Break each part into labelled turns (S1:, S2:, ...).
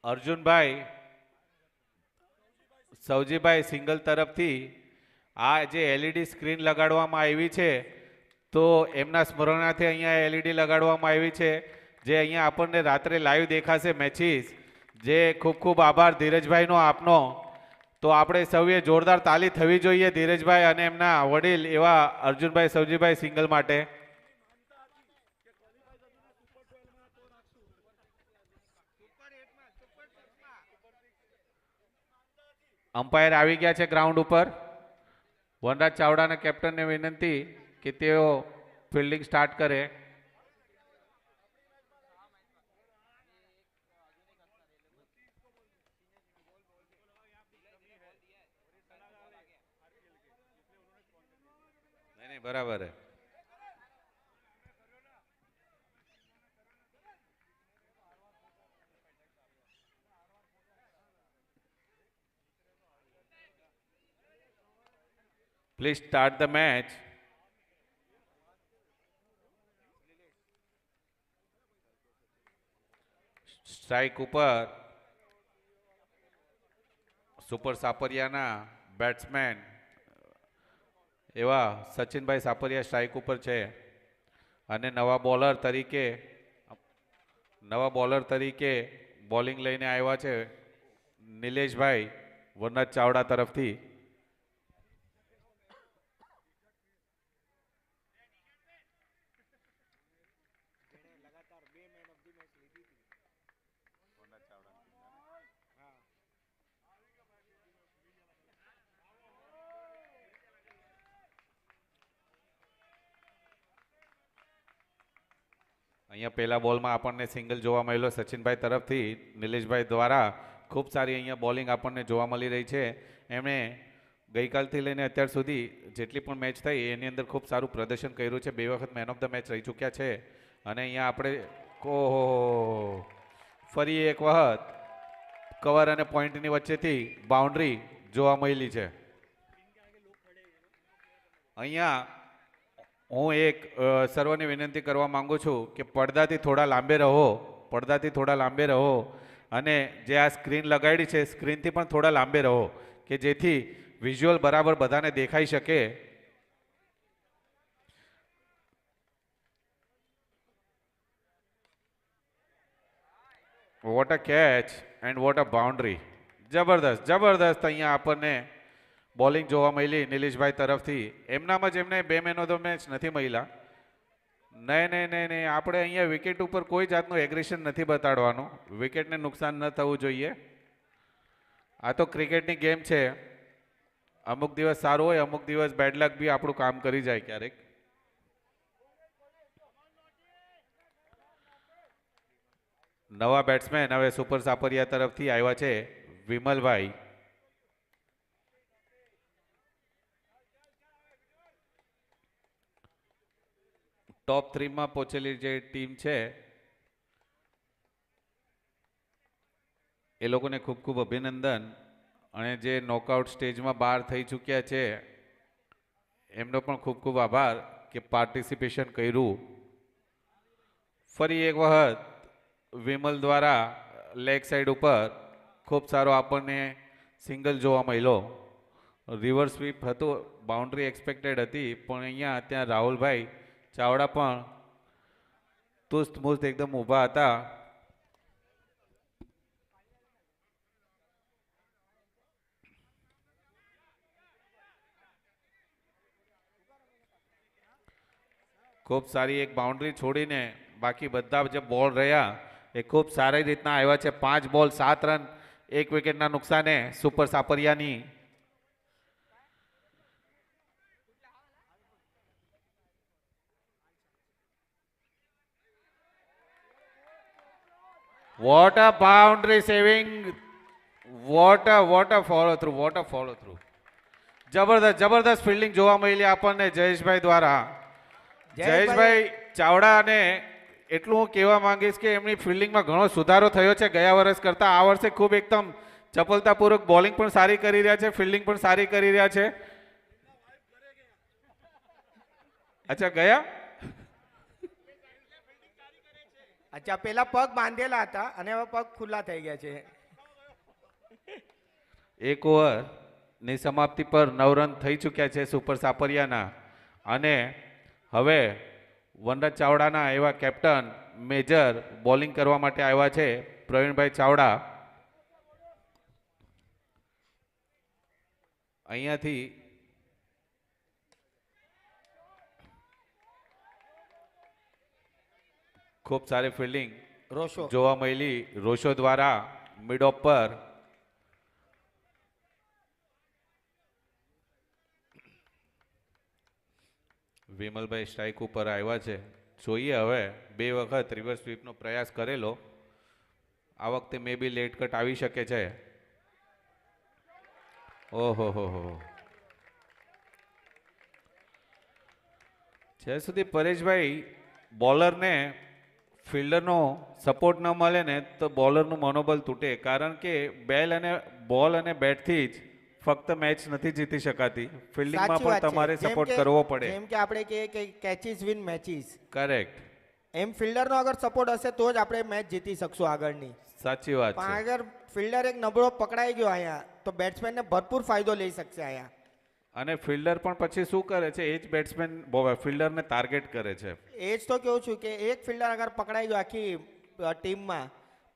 S1: Arjunbhai સૌજીભાઈ single તરફથી આ જે એલઈડી સ્ક્રીન લગાડવામાં આવી છે તો એમના સ્મરણાર્થે અહીંયા એલઈડી લગાડવામાં આવી છે જે અહીંયા આપણને રાત્રે લાઈવ દેખાશે મેચીસ જે ખૂબ ખૂબ આભાર ધીરજભાઈનો આપનો તો આપણે સૌએ જોરદાર તાલી થવી જોઈએ ધીરજભાઈ અને એમના વડીલ એવા અર્જુનભાઈ સૌજીભાઈ સિંગલ માટે અમ્પાયર આવી ગયા છે ગ્રાઉન્ડ ઉપર વનરાજ ચાવડાના કેપ્ટનને વિનંતી કે તેઓ ફિલ્ડિંગ સ્ટાર્ટ કરે નહીં બરાબર હે please start the match strike ઉપર સુપર સાપરિયાના બેટ્સમેન એવા સચિનભાઈ સાપરિયા સ્ટ્રાઇક ઉપર છે અને નવા બોલર તરીકે બોલિંગ લઈને આવ્યા છે નિલેશભાઈ વનરાજ ચાવડા તરફથી અહીંયા પહેલા બોલમાં આપણને સિંગલ જોવા મળેલો સચિનભાઈ તરફથી નિલેશભાઈ દ્વારા ખૂબ સારી અહીંયા બોલિંગ આપણને જોવા મળી રહી છે એમણે ગઈકાલથી લઈને અત્યાર સુધી જેટલી પણ મેચ થઈ એની અંદર ખૂબ સારું પ્રદર્શન કર્યું છે બે વખત મેન ઓફ ધ મેચ રહી ચૂક્યા છે અને અહીંયા આપણે ઓહો ફરી એક વખત કવર અને પોઈન્ટની વચ્ચેથી બાઉન્ડ્રી જોવા મળેલી છે અહીંયા હું એક સર્વને વિનંતી કરવા માંગુ છું કે પડદાથી થોડા લાંબે રહો અને જે આ સ્ક્રીન લગાડી છે સ્ક્રીનથી પણ થોડા લાંબે રહો કે જેથી વિઝ્યુઅલ બરાબર બધાને દેખાઈ શકે what a catch and what a boundary જબરદસ્ત અહીંયા આપણને બોલિંગ જોવા મળી નિલેશભાઈ તરફથી એમનામાં જ એમને બે મેન ઓફ ધ મેચ નથી મળ્યા નહીં આપણે અહીંયા વિકેટ ઉપર કોઈ જાતનું એગ્રેશન નથી બતાડવાનું વિકેટને નુકસાન ન થવું જોઈએ આ તો ક્રિકેટની ગેમ છે અમુક દિવસ સારું હોય અમુક દિવસ બેડ લક બી આપણું કામ કરી જાય ક્યારેક નવા બેટ્સમેન હવે સુપર સાપરિયા તરફથી આવ્યા છે વિમલભાઈ ટોપ 3 પહોંચેલી જે ટીમ છે એ લોકોને ખૂબ ખૂબ અભિનંદન અને જે નોકઆઉટ સ્ટેજમાં બહાર થઈ ચૂક્યા છે એમનો પણ ખૂબ ખૂબ આભાર કે પાર્ટિસિપેશન કર્યું ફરી એક વખત વિમલ દ્વારા લેગ સાઈડ ઉપર ખૂબ સારો આપણને સિંગલ જોવા મળ્યો રિવર્સ સ્વીપ હતું બાઉન્ડ્રી એક્સપેક્ટેડ હતી પણ અહીંયા ત્યાં રાહુલભાઈ ચાવડા પણ તુસ્ત મુસ્ત એકદમ ઊભા હતા ખૂબ સારી એક બાઉન્ડ્રી છોડીને બાકી બધા જે બોલ રહ્યા એ ખૂબ સારી રીતના આવ્યા છે 5 બોલ 7 રન 1 વિકેટના નુકસાને સુપર સાપરિયાની What a boundary saving! What a follow through! જબરદસ્ત ફિલ્ડિંગ જોવા મળી આપણને જયેશભાઈ દ્વારા જયેશભાઈ ચાવડાને એટલું હું કહેવા માંગીશ કે એમની ફિલ્ડિંગમાં ઘણો સુધારો થયો છે ગયા વર્ષ કરતા આ વર્ષે ખૂબ એકદમ ચપલતાપૂર્વક બોલિંગ પણ સારી કરી રહ્યા છે ફિલ્ડિંગ પણ સારી કરી રહ્યા છે અચ્છા ગયા
S2: અચ્છા, પેલા પગ બાંધેલા હતા અને હવે પગ ખુલ્લા થઈ ગયા છે.
S1: એક ઓવરની સમાપ્તિ પર 9 રન થઈ ચૂક્યા છે સુપર સાપરિયાના અને હવે વનરાજ ચાવડાના એવા કેપ્ટન મેજર બોલિંગ કરવા માટે આવ્યા છે પ્રવીણભાઈ ચાવડા. અહીંયાથી ખૂબ સારી ફિલ્ડિંગ
S2: રોશો
S1: જોવા મળી રોશો દ્વારા મિડ ઓફ પર. વિમલભાઈ સ્ટ્રાઇક ઉપર આવ્યા છે. જોઈએ હવે 2 વખત રિવર્સ સ્વીપનો પ્રયાસ કરેલો, આ વખતે મે બી લેટ કટ આવી શકે છે. ઓહો હો જ્યાં સુધી પરેશભાઈ બોલરને ફિલ્ડરનો સપોર્ટ ન મળે ને તો બોલરનું મનોબળ તૂટે, કારણ કે બોલ અને બેટથી જ ફક્ત મેચ નથી જીતી શકાતી, ફિલ્ડિંગમાં
S2: સાચી
S1: પણ
S2: વાત છે.
S1: તમારે
S2: જેમ
S1: સપોર્ટ
S2: કે-
S1: કરવો પડે.
S2: જેમ કે આપણે કહીએ કે કેચીસ વિન મેચીસ,
S1: કરેક્ટ,
S2: એમ ફિલ્ડરનો અગર સપોર્ટ હશે તો જ આપણે મેચ જીતી શકશું આગળની.
S1: સાચી વાત
S2: પણ
S1: છે.
S2: અગર ફિલ્ડર એક નબળો પકડાઈ ગયો અહીંયા તો બેટ્સમેનને ભરપૂર ફાયદો લઈ શકશે અહીંયા.
S1: અને ફિલ્ડર પણ પછી શું કરે છે, એ જ બેટ્સમેન ફિલ્ડરને ટાર્ગેટ કરે છે.
S2: એ જ તો કહું છું કે એક ફિલ્ડર અગર પકડાઈ ગયો આખી ટીમમાં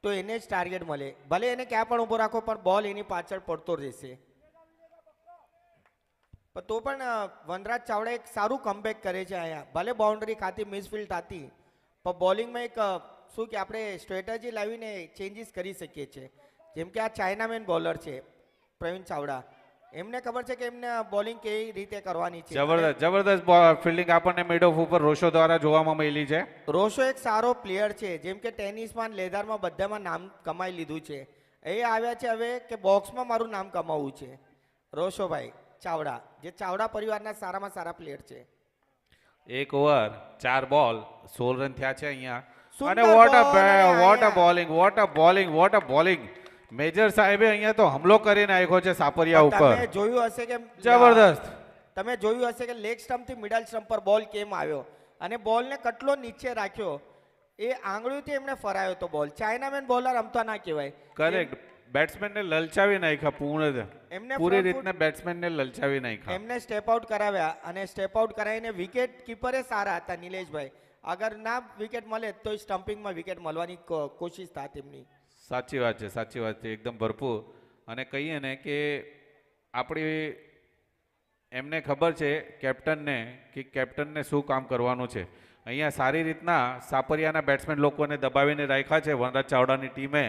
S2: તો એને જ ટાર્ગેટ મળે, ભલે એને ક્યાં પણ ઊભો રાખો પણ બોલ એની પાછળ પડતો રહેશે. પણ તો પણ વનરાજ ચાવડા એક સારું કમબેક કરે છે અહીંયા, ભલે બાઉન્ડ્રી ખાતી મિસફિલ્ડ થતી પણ બોલિંગમાં એક શું કે આપણે સ્ટ્રેટેજી લાવીને ચેન્જીસ કરી શકીએ છીએ. જેમ કે આ ચાઇનામેન બોલર છે પ્રવીણ ચાવડા, એમને ખબર છે કે એમને બોલિંગ કેવી રીતે કરવાની છે.
S1: જબરદસ્ત ફિલ્ડિંગ આપણને મિડ ઓફ ઉપર રોશો દ્વારા જોવામાં મળી છે.
S2: રોશો એક સારો પ્લેયર છે, જેમ કે ટેનિસમાં લેધરમાં બધામાં નામ કમાઈ લીધું છે. એ આવ્યા છે હવે કે બોક્સમાં મારું નામ કમાવવું છે. રોશોભાઈ ચાવડા જે ચાવડા પરિવારના સારામાં સારા પ્લેયર છે.
S1: 1 ઓવર 4 બોલ 16 રન થયા છે અહીંયા.
S2: સુંદર
S1: અને વોટ
S2: ball અને
S1: અ
S2: અહીંયા.
S1: વોટ અ બોલિંગ મેજર સાહેબે અહીંયા તો હુમલો કરી નાખ્યો છે સાપરિયા ઉપર.
S2: તમે જોયું હશે કે
S1: જબરદસ્ત.
S2: તમે જોયું હશે કે લેગ સ્ટમ્પ થી મિડલ સ્ટમ્પ પર બોલ કેમ આવ્યો અને બોલને કેટલો નીચે રાખ્યો, એ આંગળીથી એમને ફરાયો તો બોલ. ચાઇનામેન બોલર રમતા ના કહેવાય.
S1: કરેક્ટ, બેટ્સમેનને લલચાવી નાખ્યા
S2: એમને
S1: પૂરી
S2: front
S1: રીતના બેટ્સમેનને લલચાવી નાખ્યા.
S2: એમને સ્ટેપ આઉટ કરાવ્યા અને સ્ટેપ આઉટ કરાવીને વિકેટ કીપરે સારા હતા નિલેશભાઈ. અગર ના વિકેટ મળે તો સ્ટમ્પિંગમાં વિકેટ મળવાની કોશિશ થાત એમની.
S1: સાચી વાત છે એકદમ ભરપૂર. અને કહીએ ને કે આપણી એમને ખબર છે કેપ્ટનને કે કેપ્ટનને શું કામ કરવાનું છે. અહીંયા સારી રીતના સાપરિયાના બેટ્સમેન લોકોને દબાવીને રાખ્યા છે વનરાજ ચાવડાની ટીમે.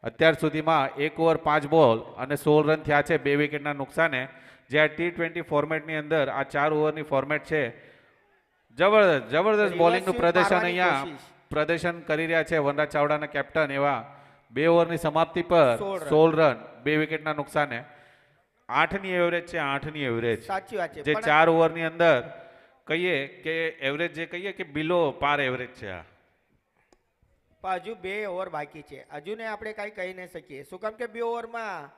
S1: અત્યાર સુધીમાં 1 ઓવર 5 બોલ અને 16 રન થયા છે 2 વિકેટના નુકસાને. જે આ T20 ફોર્મેટની અંદર આ 4 ઓવરની ફોર્મેટ છે. જબરદસ્ત બોલિંગનું પ્રદર્શન અહીંયા પ્રદર્શન કરી રહ્યા છે વનરાજ ચાવડાના કેપ્ટન. એવા 2 ઓવરની સમાપ્તિ પર 16 રન 2 વિકેટના નુકસાને. 8ની એવરેજ છે, 8ની એવરેજ.
S2: સાચી વાત છે.
S1: જે 4 ઓવરની અંદર કહીએ કે એવરેજ જે કહીએ કે બિલો પાર એવરેજ છે આ.
S2: પણ હજુ 2 ઓવર બાકી છે, હજુ ને આપણે કાંઈ કહી નહીં શકીએ. શું કામ કે 2 ઓવરમાં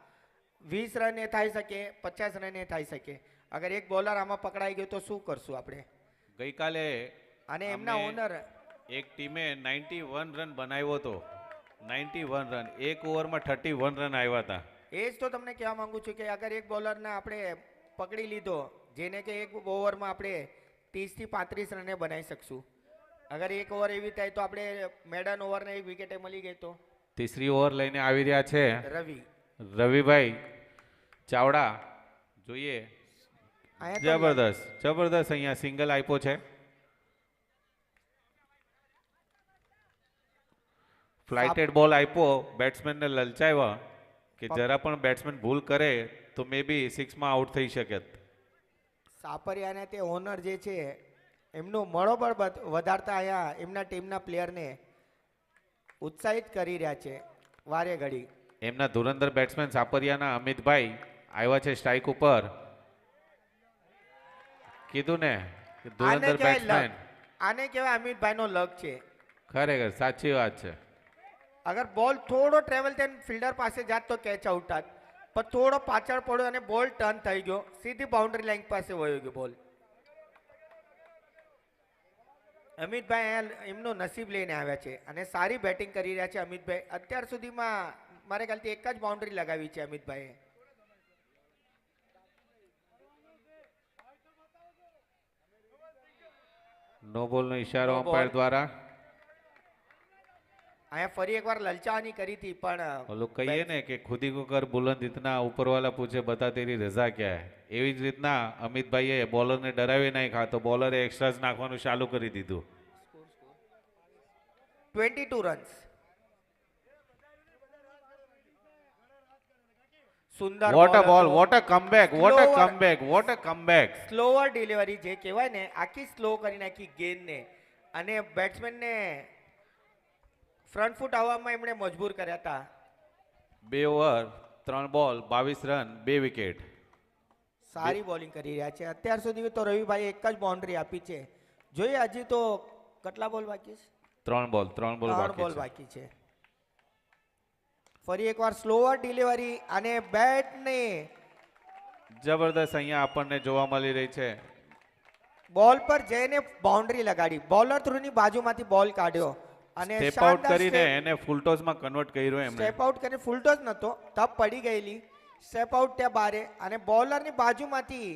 S2: 20 રન એ થઈ શકે, 50 રન એ થઈ શકે. અગર એક બોલર આમાં પકડાઈ ગયો તો શું કરશું આપણે?
S1: ગઈકાલે
S2: અને એમના ઓનર
S1: એક ટીમે 91 રન બનાવ્યો હતો. 91 રન, 1 ઓવરમાં 31 રન આવ્યા હતા.
S2: એ જ તો તમને કહેવા માંગુ છું કે અગર એક બોલરને આપણે પકડી લીધો, જેને કે એક ઓવરમાં આપણે 30 થી 35 રને બનાવી શકશું. અગર એક ઓવર એવી થાય તો આપણે મેડન ઓવરને એક વિકેટે મળી ગઈ તો.
S1: ત્રીસરી ઓવર લઈને આવી રહ્યા છે રવિભાઈ ચાવડા. જોઈએ, જબરદસ્ત અહીંયા સિંગલ આપ્યો છે. ફ્લાઇટેડ બોલ આપ્યો, બેટ્સમેનને લલચાવ્યા કે જરા પણ બેટ્સમેન ભૂલ કરે તો મે બી 6માં આઉટ થઈ શકે.
S2: સાપરિયાને તે ઓનર જે છે એમનું મનોબળ વધારતા અહીંયા એમના ટીમના પ્લેયરને ઉત્સાહિત કરી રહ્યા છે વારે ઘડી.
S1: એમના ધુરંધર બેટ્સમેન સાપરિયાના અમિતભાઈ આવ્યા છે સ્ટ્રાઇક ઉપર. કીધું ને ધુરંધર બેટ્સમેન.
S2: આને કહેવાય અમિતભાઈનો લક છે.
S1: ખરેખર સાચી વાત છે.
S2: અગર બોલ થોડો ટ્રેવલ થઈને ફિલ્ડર પાસે જાત તો કેચ આઉટ થાત, પણ થોડો પાછળ પડ્યો અને બોલ ટર્ન થઈ ગયો, સીધી બાઉન્ડ્રી લાઈન પાસે વયો ગયો બોલ. અમિતભાઈ અહીંયા એમનું નસીબ લઈને આવ્યા છે અને સારી બેટિંગ કરી રહ્યા છે અમિતભાઈ. અત્યાર સુધીમાં મારે ખ્યાલથી એક જ બાઉન્ડ્રી લગાવી છે અમિતભાઈએ.
S1: નો બોલનો ઈશારો
S2: No
S1: અમ્પાયર
S2: ball.
S1: દ્વારા.
S2: અહીંયા ફરી એકવાર લલચાવાની કરી હતી પણ
S1: ઓલું કહીએ ને કે ખુદી કો કર બુલંદ ઇતના ઉપર વાલા પૂછે બતા તેરી રજા ક્યાં હે, એવી જ રીતના અમિતભાઈએ બોલરને ડરાવી નાખ્યા તો બોલરે એક્સ્ટ્રાસ નાખવાનું ચાલુ કરી દીધું.
S2: 22 રન્સ. સુંદર
S1: વોટ અ બોલ, what a comeback, what a
S2: Slower.
S1: Comeback, what a comeback.
S2: Slower delivery જે કહેવાય ને આખી સ્લો કરી નાખી ગેનને અને બેટ્સમેનને ફ્રન્ટ ફૂટ આવવામાં એમણે મજબૂર કર્યા હતા.
S1: 2 ઓવર 3 બોલ 22 રન 2 વિકેટ.
S2: સારી બોલિંગ કરી રહ્યા છે. અત્યાર સુધી તો રવિભાઈ એક જ બાઉન્ડ્રી આપી છે. જોઈએ હજી તો કેટલા બોલ બાકી છે?
S1: 3 બોલ 3 બોલ
S2: 3 બોલ
S1: બાકી છે.
S2: બાકી છે. ફરી એકવાર સ્લોઅર ડિલિવરી અને બેટને
S1: જબરદસ્ત અહીંયા આપણને જોવા મળી રહી છે.
S2: બોલ પર જઈને બાઉન્ડ્રી લગાડી, બોલર થ્રુની બાજુમાંથી બોલ કાઢ્યો અને
S1: સ્ટેપ આઉટ કરીને એને ફૂલ ટોસમાં કન્વર્ટ કર્યું એમણે.
S2: સ્ટેપ આઉટ કરીને ફૂલ ટોસ નતો, તપ પડી ગયેલી. સ્ટેપ આઉટ ત્યાં બારે અને બોલરની બાજુમાંથી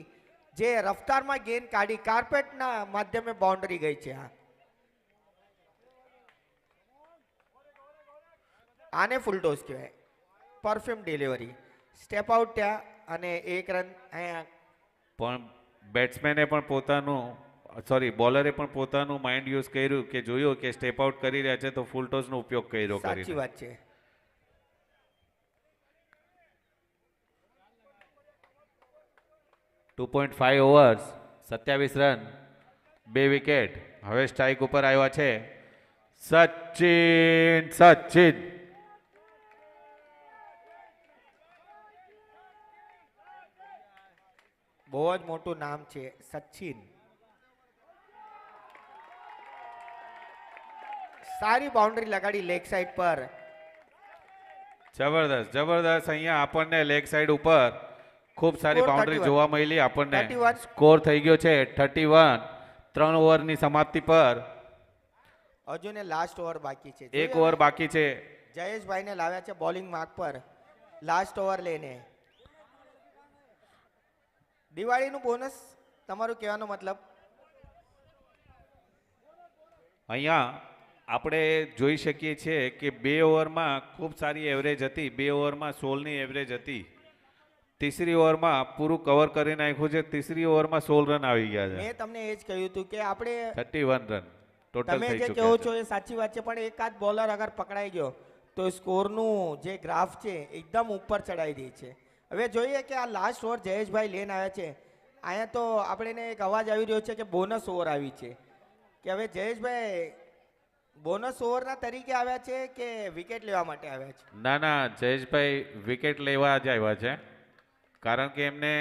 S2: જે રફતારમાં ગેન કાઢી કાર્પેટના માધ્યમે બાઉન્ડ્રી ગઈ છે. આને ફૂલ ટોસ કહેવાય. પરફ્યુમ ડિલિવરી, સ્ટેપ આઉટ ત્યાં અને 1 રન અહીંયા.
S1: પણ બેટ્સમેને પણ પોતાનું બોલરે પણ પોતાનું માઇન્ડ યુઝ કર્યું કે જોયું કે સ્ટેપ આઉટ કરી રહ્યા છે તો ફૂલ ટોસનો ઉપયોગ કર્યો
S2: સાચી
S1: કરીને.
S2: વાત છે.
S1: ટુ 2.5 ઓવર્સ 27 રન 2 વિકેટ. હવે સ્ટ્રાઇક ઉપર આવ્યા છે સચિન.
S2: બહુ જ મોટું નામ છે સચિન. સારી બાઉન્ડ્રી લગાડી લેગ સાઈડ પર.
S1: જબરદસ્ત અહીંયા આપણને લેગ સાઈડ ઉપર ખૂબ સારી
S2: Score
S1: બાઉન્ડ્રી
S2: 31.
S1: જોવા મળી આપણને.
S2: 31.
S1: સ્કોર થઈ ગયો છે 31. 3 ઓવરની સમાપ્તિ પર
S2: હજુ ને લાસ્ટ ઓવર બાકી છે.
S1: 1 ઓવર બાકી છે.
S2: જયેશભાઈને લાવ્યા છે બોલિંગ માર્ક પર લાસ્ટ ઓવર લઈને. દિવાળીનું બોનસ તમારું કહેવાનો મતલબ?
S1: અહીંયા આપણે જોઈ શકીએ છીએ કે 2 ઓવરમાં ખૂબ સારી એવરેજ હતી. 2 ઓવરમાં 16ની એવરેજ હતી. ત્રીસરી ઓવરમાં પૂરું કવર કરી નાખ્યું છે. ત્રીસરી ઓવરમાં 16 રન આવી ગયા છે.
S2: મેં તમને એ જ કહ્યું હતું કે આપણે
S1: 31 રન ટોટલ
S2: તમે
S1: થઈ
S2: જે કહો
S1: ચૂક્યા
S2: છો
S1: છે.
S2: એ સાચી વાત છે, પણ એકાદ બોલર અગર પકડાઈ ગયો તો સ્કોરનું જે ગ્રાફ છે એકદમ ઉપર ચડાવી દે છે. હવે જોઈએ કે આ લાસ્ટ ઓવર જયેશભાઈ લઈને આવ્યા છે. અહીંયા તો આપણે એક અવાજ આવી રહ્યો છે કે બોનસ ઓવર આવી છે, કે હવે જયેશભાઈ બોનસ ઓવરના તરીકે આવ્યા છે કે વિકેટ લેવા માટે આવ્યા છે?
S1: ના જયેશભાઈ વિકેટ લેવા જ આવ્યા છે, કારણ કે એમને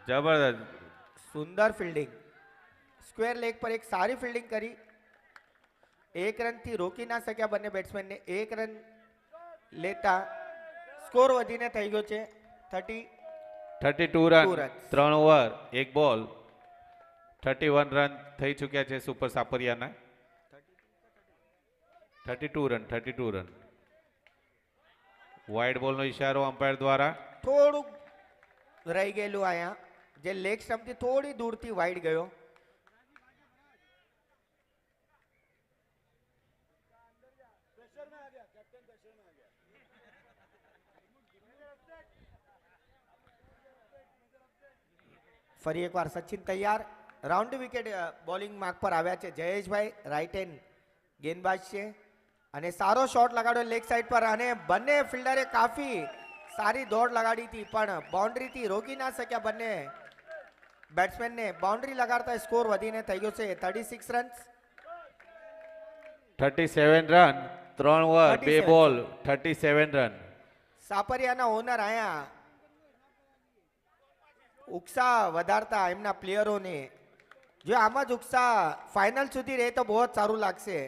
S1: જબરદસ્ત
S2: સુંદર ફિલ્ડિંગ, સ્ક્વેર લેગ પર એક સારી ફિલ્ડિંગ કરી. 1 રનથી રોકી ના શક્યા બંને બેટ્સમેનને. 1 રન લેતા સ્કોર વધીને થઈ ગયો છે
S1: 32 રન.
S2: 2 runs.
S1: 3 ઓવર 1 બોલ 31 રન થઈ ચૂક્યા છે સુપર સાપરિયાના. 32 રન. વાઇડ બોલનો ઈશારો અમ્પાયર દ્વારા.
S2: થોડુંક રહી ગયેલું અહીંયા, જે લેગ સ્ટમ્પથી થોડી દૂરથી વાઇડ ગયો. ફરી એકવાર સચિન તૈયાર. રાઉન્ડ વિકેટ બોલિંગ માર્ક પર આવ્યા છે જયેશભાઈ. રાઈટ હેન્ડ ગેંદબાજ છે અને સારો શોટ લગાડ્યો લેગ સાઈડ પર અને બંને ફિલ્ડરે કાફી સારી દોડ લગાડી હતી, પણ બાઉન્ડ્રીથી રોકી ના શક્યા બંને બેટ્સમેનને. બાઉન્ડ્રી લગાડતા સ્કોર વધીને થઈ ગયો છે 36 રન.
S1: 37 run 3 over 2
S2: 37.
S1: બોલ 37 રન.
S2: સાપરિયાના ઓનર અહીંયા ઉત્સાહ વધારતા એમના પ્લેયરોને. જો આમ જ ઉત્સાહ ફાઇનલ સુધી રહે તો બહુ જ સારું લાગશે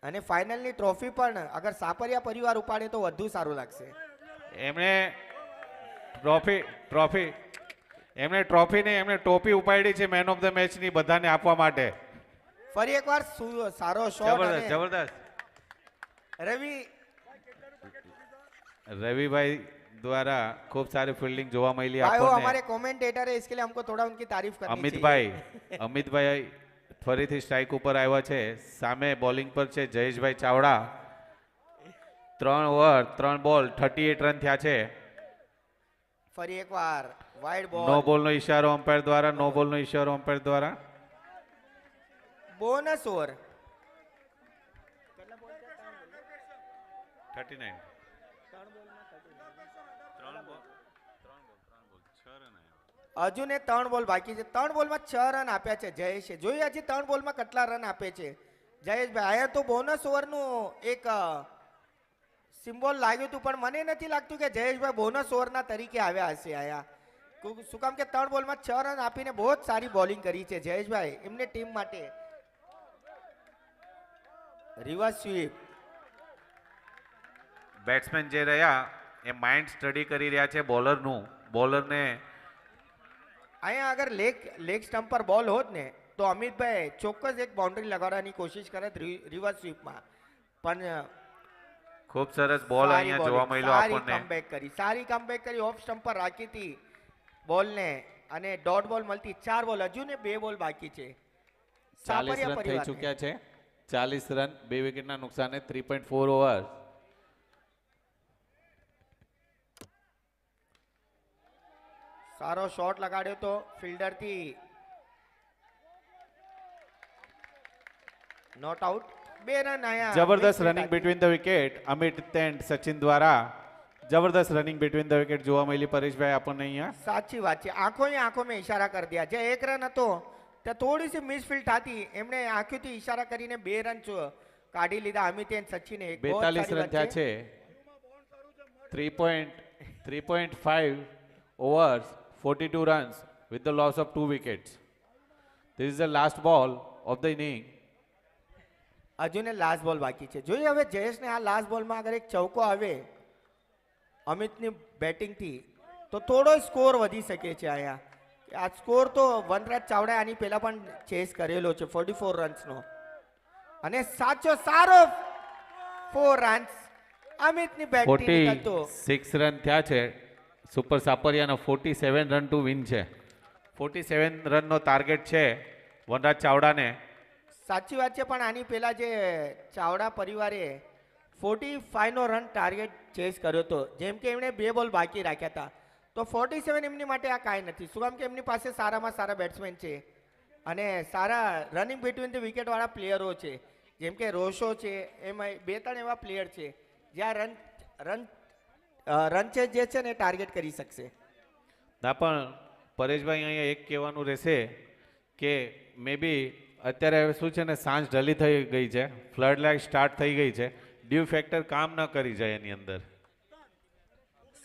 S2: અને ફાઇનલની ટ્રોફી પણ અગર સાપરિયા પરિવાર ઉપાડે તો વધુ સારું લાગશે.
S1: એમણે ટ્રોફી એમને ટ્રોફી ને એમને ટોપી ઉપાડી છે મેન ઓફ ધ મેચ ની બધાને આપવા માટે.
S2: ફરી એકવાર સારો શોટ
S1: જબરદસ્ત
S2: અને
S1: જબરદસ્ત.
S2: રવિ
S1: રવિભાઈ દ્વારા ખૂબ સારી ફિલ્ડિંગ જોવા મળી
S2: भाई वो हमारे
S1: આપણને.
S2: कमेंटेटर है इसके लिए हमको थोड़ा उनकी तारीफ करनी
S1: અમિતભાઈ અમિતભાઈ ફરીથી સ્ટ્રાઇક ઉપર આવ્યા છે. સામે બોલિંગ પર છે જયેશભાઈ ચાવડા. 3 ઓવર 3 બોલ 38 રન થયા છે.
S2: ફરી એકવાર વાઇડ
S1: નો
S2: બોલ
S1: બોલનો ઈશારો અમ્પાયર દ્વારા. નો બોલનો ઈશારો અમ્પાયર દ્વારા.
S2: Bonus over
S1: 39.
S2: હજુ ને 3 બોલ બાકી છે. 3 બોલમાં 6 રન આપ્યા છે જયેશે. જોઈએ હજી 3 બોલમાં કેટલા રન આપે છે જયેશભાઈ. અહીંયા તો બોનસ ઓવરનું એક સિમ્બોલ લાગ્યું હતું, પણ મને નથી લાગતું કે જયેશભાઈ બોનસ ઓવરના તરીકે આવ્યા હશે અહીંયા. શું કામ કે 3 બોલમાં 6 રન આપીને બહુ જ સારી બોલિંગ કરી છે જયેશભાઈ એમને ટીમ માટે. રિવર્સ સ્વીપ
S1: બેટ્સમેન જે રહ્યા એ માઇન્ડ સ્ટડી કરી રહ્યા છે બોલરનું. બોલરને
S2: અહીંયા અગર લેગ સ્ટમ્પ પર બોલ હોત ને તો અમિતભાઈ ચોક્કસ એક બાઉન્ડ્રી લગાડવાની કોશિશ કરત રિવર્સ સ્વીપમાં, પણ
S1: ખૂબ સરસ બોલ અહીંયા જોવા મળ્યો આપણને.
S2: કમબેક કરી, સારી કમબેક કરી. ઓફ સ્ટમ્પ પર રાખી હતી બોલને અને ડોટ બોલ મળતી. 4 બોલ હજુ ને 2 બોલ બાકી છે.
S1: 40
S2: સાપરિયા
S1: રન થઈ
S2: પરિવારને.
S1: ચૂક્યા છે. 40 રન 2 વિકેટના નુકસાને 3.4 ઓવર.
S2: સારો શોટ લગાડ્યો તો ફિલ્ડર થી. Not out. 2 રન આયા.
S1: જબરદસ્ત running between the wicket Amit and Sachin દ્વારા. જબરદસ્ત રનિંગ બિટવીન ધ વિકેટ જોવા મળી પરેશભાઈ આપણને અહીંયા.
S2: સાચી વાત છે. આંખો મેં ઇશારા કરી દિયા. જે 1 રન હતો ત્યાં થોડી સી મિસફિલ્ડ હતી, એમણે આંખોથી ઇશારા કરીને 2 રન કાઢી લીધા અમિત એન્ડ સચિને.
S1: 42 રન થયા છે. 3.5 overs 42 runs with the loss of 2 wickets. This is the last ball of the inning.
S2: હજુ ને લાસ્ટ બોલ બાકી છે. જોઈએ હવે જયેશને આ લાસ્ટ બોલમાં અગર એક ચૌકો આવે અમિતની બેટિંગથી તો થોડો સ્કોર વધી શકે છે અહીંયા. આ સ્કોર તો વનરાજ ચાવડાએ આની પહેલા પણ ચેસ કરેલો છે 44 રન્સનો, અને સારો 4 રન્સ અમિતની બેટિંગ હતો.
S1: 46 રન થયા છે. સુપર સાપરિયાનો 47 રન ટુ વિન છે. 47 રનનો ટાર્ગેટ છે વનરાજ ચાવડાને.
S2: સાચી વાત છે, પણ આની પહેલા જે ચાવડા પરિવારે 45 નો રન ટાર્ગેટ ચેસ કર્યો હતો, જેમ કે એમણે 2 બોલ બાકી રાખ્યા હતા. તો 47 એમની માટે આ કાંઈ નથી. શું કામ કે એમની પાસે સારામાં સારા બેટ્સમેન છે અને સારા રનિંગ બિટવીન ધ વિકેટ વાળા પ્લેયરો છે, જેમ કે રોશો છે. એમાં 2-3 એવા પ્લેયર છે જ્યાં રન ચેસ જે છે ને ટાર્ગેટ કરી શકશે.
S1: ના પણ પરેશભાઈ અહીંયા એક કહેવાનું રહેશે કે મે બી અત્યારે હવે શું છે ને સાંજ ઢલી થઈ ગઈ છે, ફ્લડ લાઇટ સ્ટાર્ટ થઈ ગઈ છે. ડ્યુ ફેક્ટર કામ ન કરી જાય એની અંદર.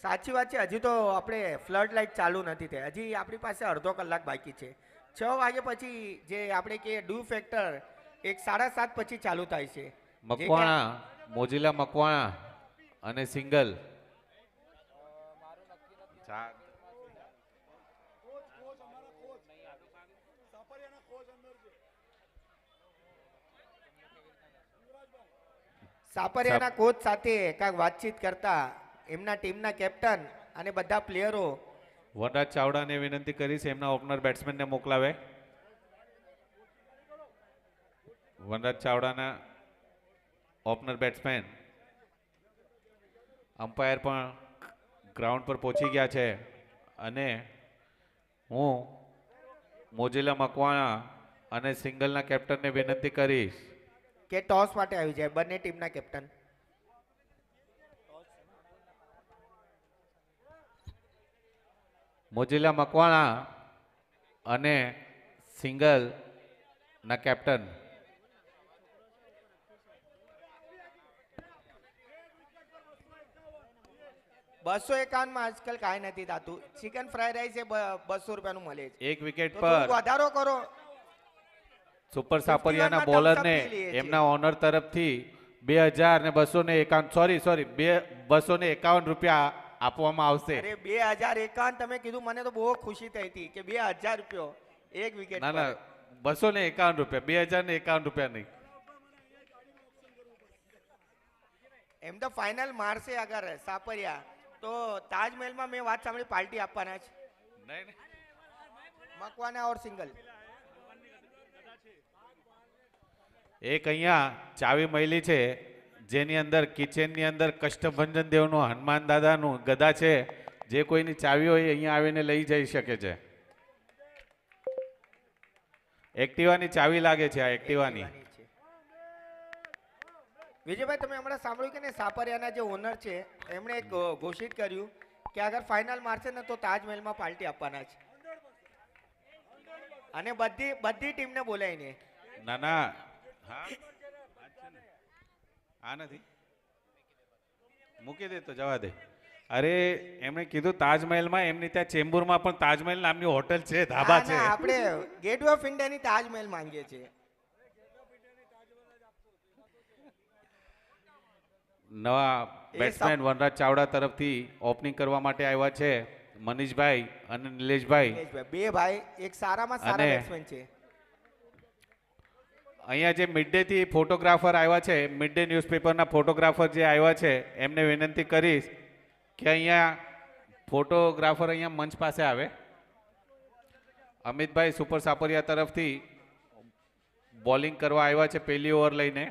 S2: સાચી વાત છે. હજી તો આપણે ફ્લડ લાઇટ ચાલુ નથી થઈ. હજી આપણી પાસે અડધો કલાક બાકી છે. 6 વાગે પછી જે આપણે કે ડ્યુ ફેક્ટર 7:30 પછી ચાલુ થાય છે.
S1: મકવાણા, મોજીલા મકવાણા અને સિંગલ.
S2: સાપરિયાના કોચ સાથે કાંઈક વાતચીત કરતા એમના ટીમના કેપ્ટન અને બધા પ્લેયરો.
S1: વનરાજ ચાવડાને વિનંતી કરીશ એમના ઓપનર બેટ્સમેનને મોકલાવે. વનરાજ ચાવડાના ઓપનર બેટ્સમેન અમ્પાયર પણ ગ્રાઉન્ડ પર પહોંચી ગયા છે અને હું મોજીલા મકવાણા અને સિંગલના કેપ્ટનને વિનંતી કરીશ
S2: કે ટોસ માટે આવી જાય બંને ટીમના કેપ્ટન.
S1: મોજીલા મકવાણા અને સિંગલના કેપ્ટન.
S2: ₹251 આજકાલ કાંઈ નથી થતું. ચિકન ફ્રાઈડ રાઈસ એ ₹200 મળે છે.
S1: એક વિકેટ
S2: તો
S1: પર
S2: થોડુંક વધારો કરો.
S1: સુપર સાપરિયાના
S2: 51 માં
S1: બોલરને
S2: thumbs up લઈએ છીએ.
S1: એમના ઓનર તરફથી 2251 રૂપિયા આપવામાં આવશે.
S2: અરે 2051 તમે કીધું મને તો બહુ ખુશી થઈ હતી કે 2000 રૂપિયો એક વિકેટ
S1: ના ના, 251 રૂપિયા, 2051 રૂપિયા નહીં.
S2: એમ તો ફાઇનલ મારશે અગર સાપરિયા તો તાજમહેલમાં મેં વાત સાંભળી પાર્ટી આપવાના છે.
S1: નહીં નહીં.
S2: મકવાના ઓર સિંગલ.
S1: એક અહીંયા ચાવી મળી છે જેની અંદર કિચનની અંદર કષ્ટભંજન દેવનું હનુમાન દાદાનું ગદા છે. જે કોઈની ચાવી હોય અહીંયા આવીને લઈ જઈ શકે છે. એક્ટિવાની ચાવી લાગે છે આ એક્ટિવાની.
S2: વિજયભાઈ તમે હમણાં સાંભળ્યું કે ને સાપરિયાના જે ઓનર છે એમણે એક ઘોષિત કર્યું કે અગર ફાઇનલ મારશે ને તો તાજમહેલમાં પાર્ટી આપવાના છે અને બધી ટીમને બોલાવીને.
S1: ના ના, હા આ નથી, મૂકી દે તો જવા દે. અરે એમણે કીધું તાજમહેલમાં, એમની ત્યાં ચેમ્બુરમાં પણ તાજમહેલ નામની હોટલ છે, ધાબા છે.
S2: આપણે ગેટવે ઓફ ઇન્ડિયાની તાજમહેલ માંગીએ છીએ.
S1: નવા બેટ્સમેન વનરાજ ચાવડા તરફથી ઓપનિંગ કરવા માટે આવ્યા છે મનીષભાઈ અને નિલેશભાઈ.
S2: બે ભાઈ એક સારામાં સારા
S1: અને
S2: બેટ્સમેન છે.
S1: અહીંયા જે મિડ ડે થી ફોટોગ્રાફર આવ્યા છે, મિડ ડે ન્યૂઝપેપરના ફોટોગ્રાફર જે આવ્યા છે એમને વિનંતી કરીશ કે અહીંયા ફોટોગ્રાફર અહીંયા મંચ પાસે આવે. અમિતભાઈ સુપર સાપરિયા તરફથી બોલિંગ કરવા આવ્યા છે પહેલી ઓવર લઈને.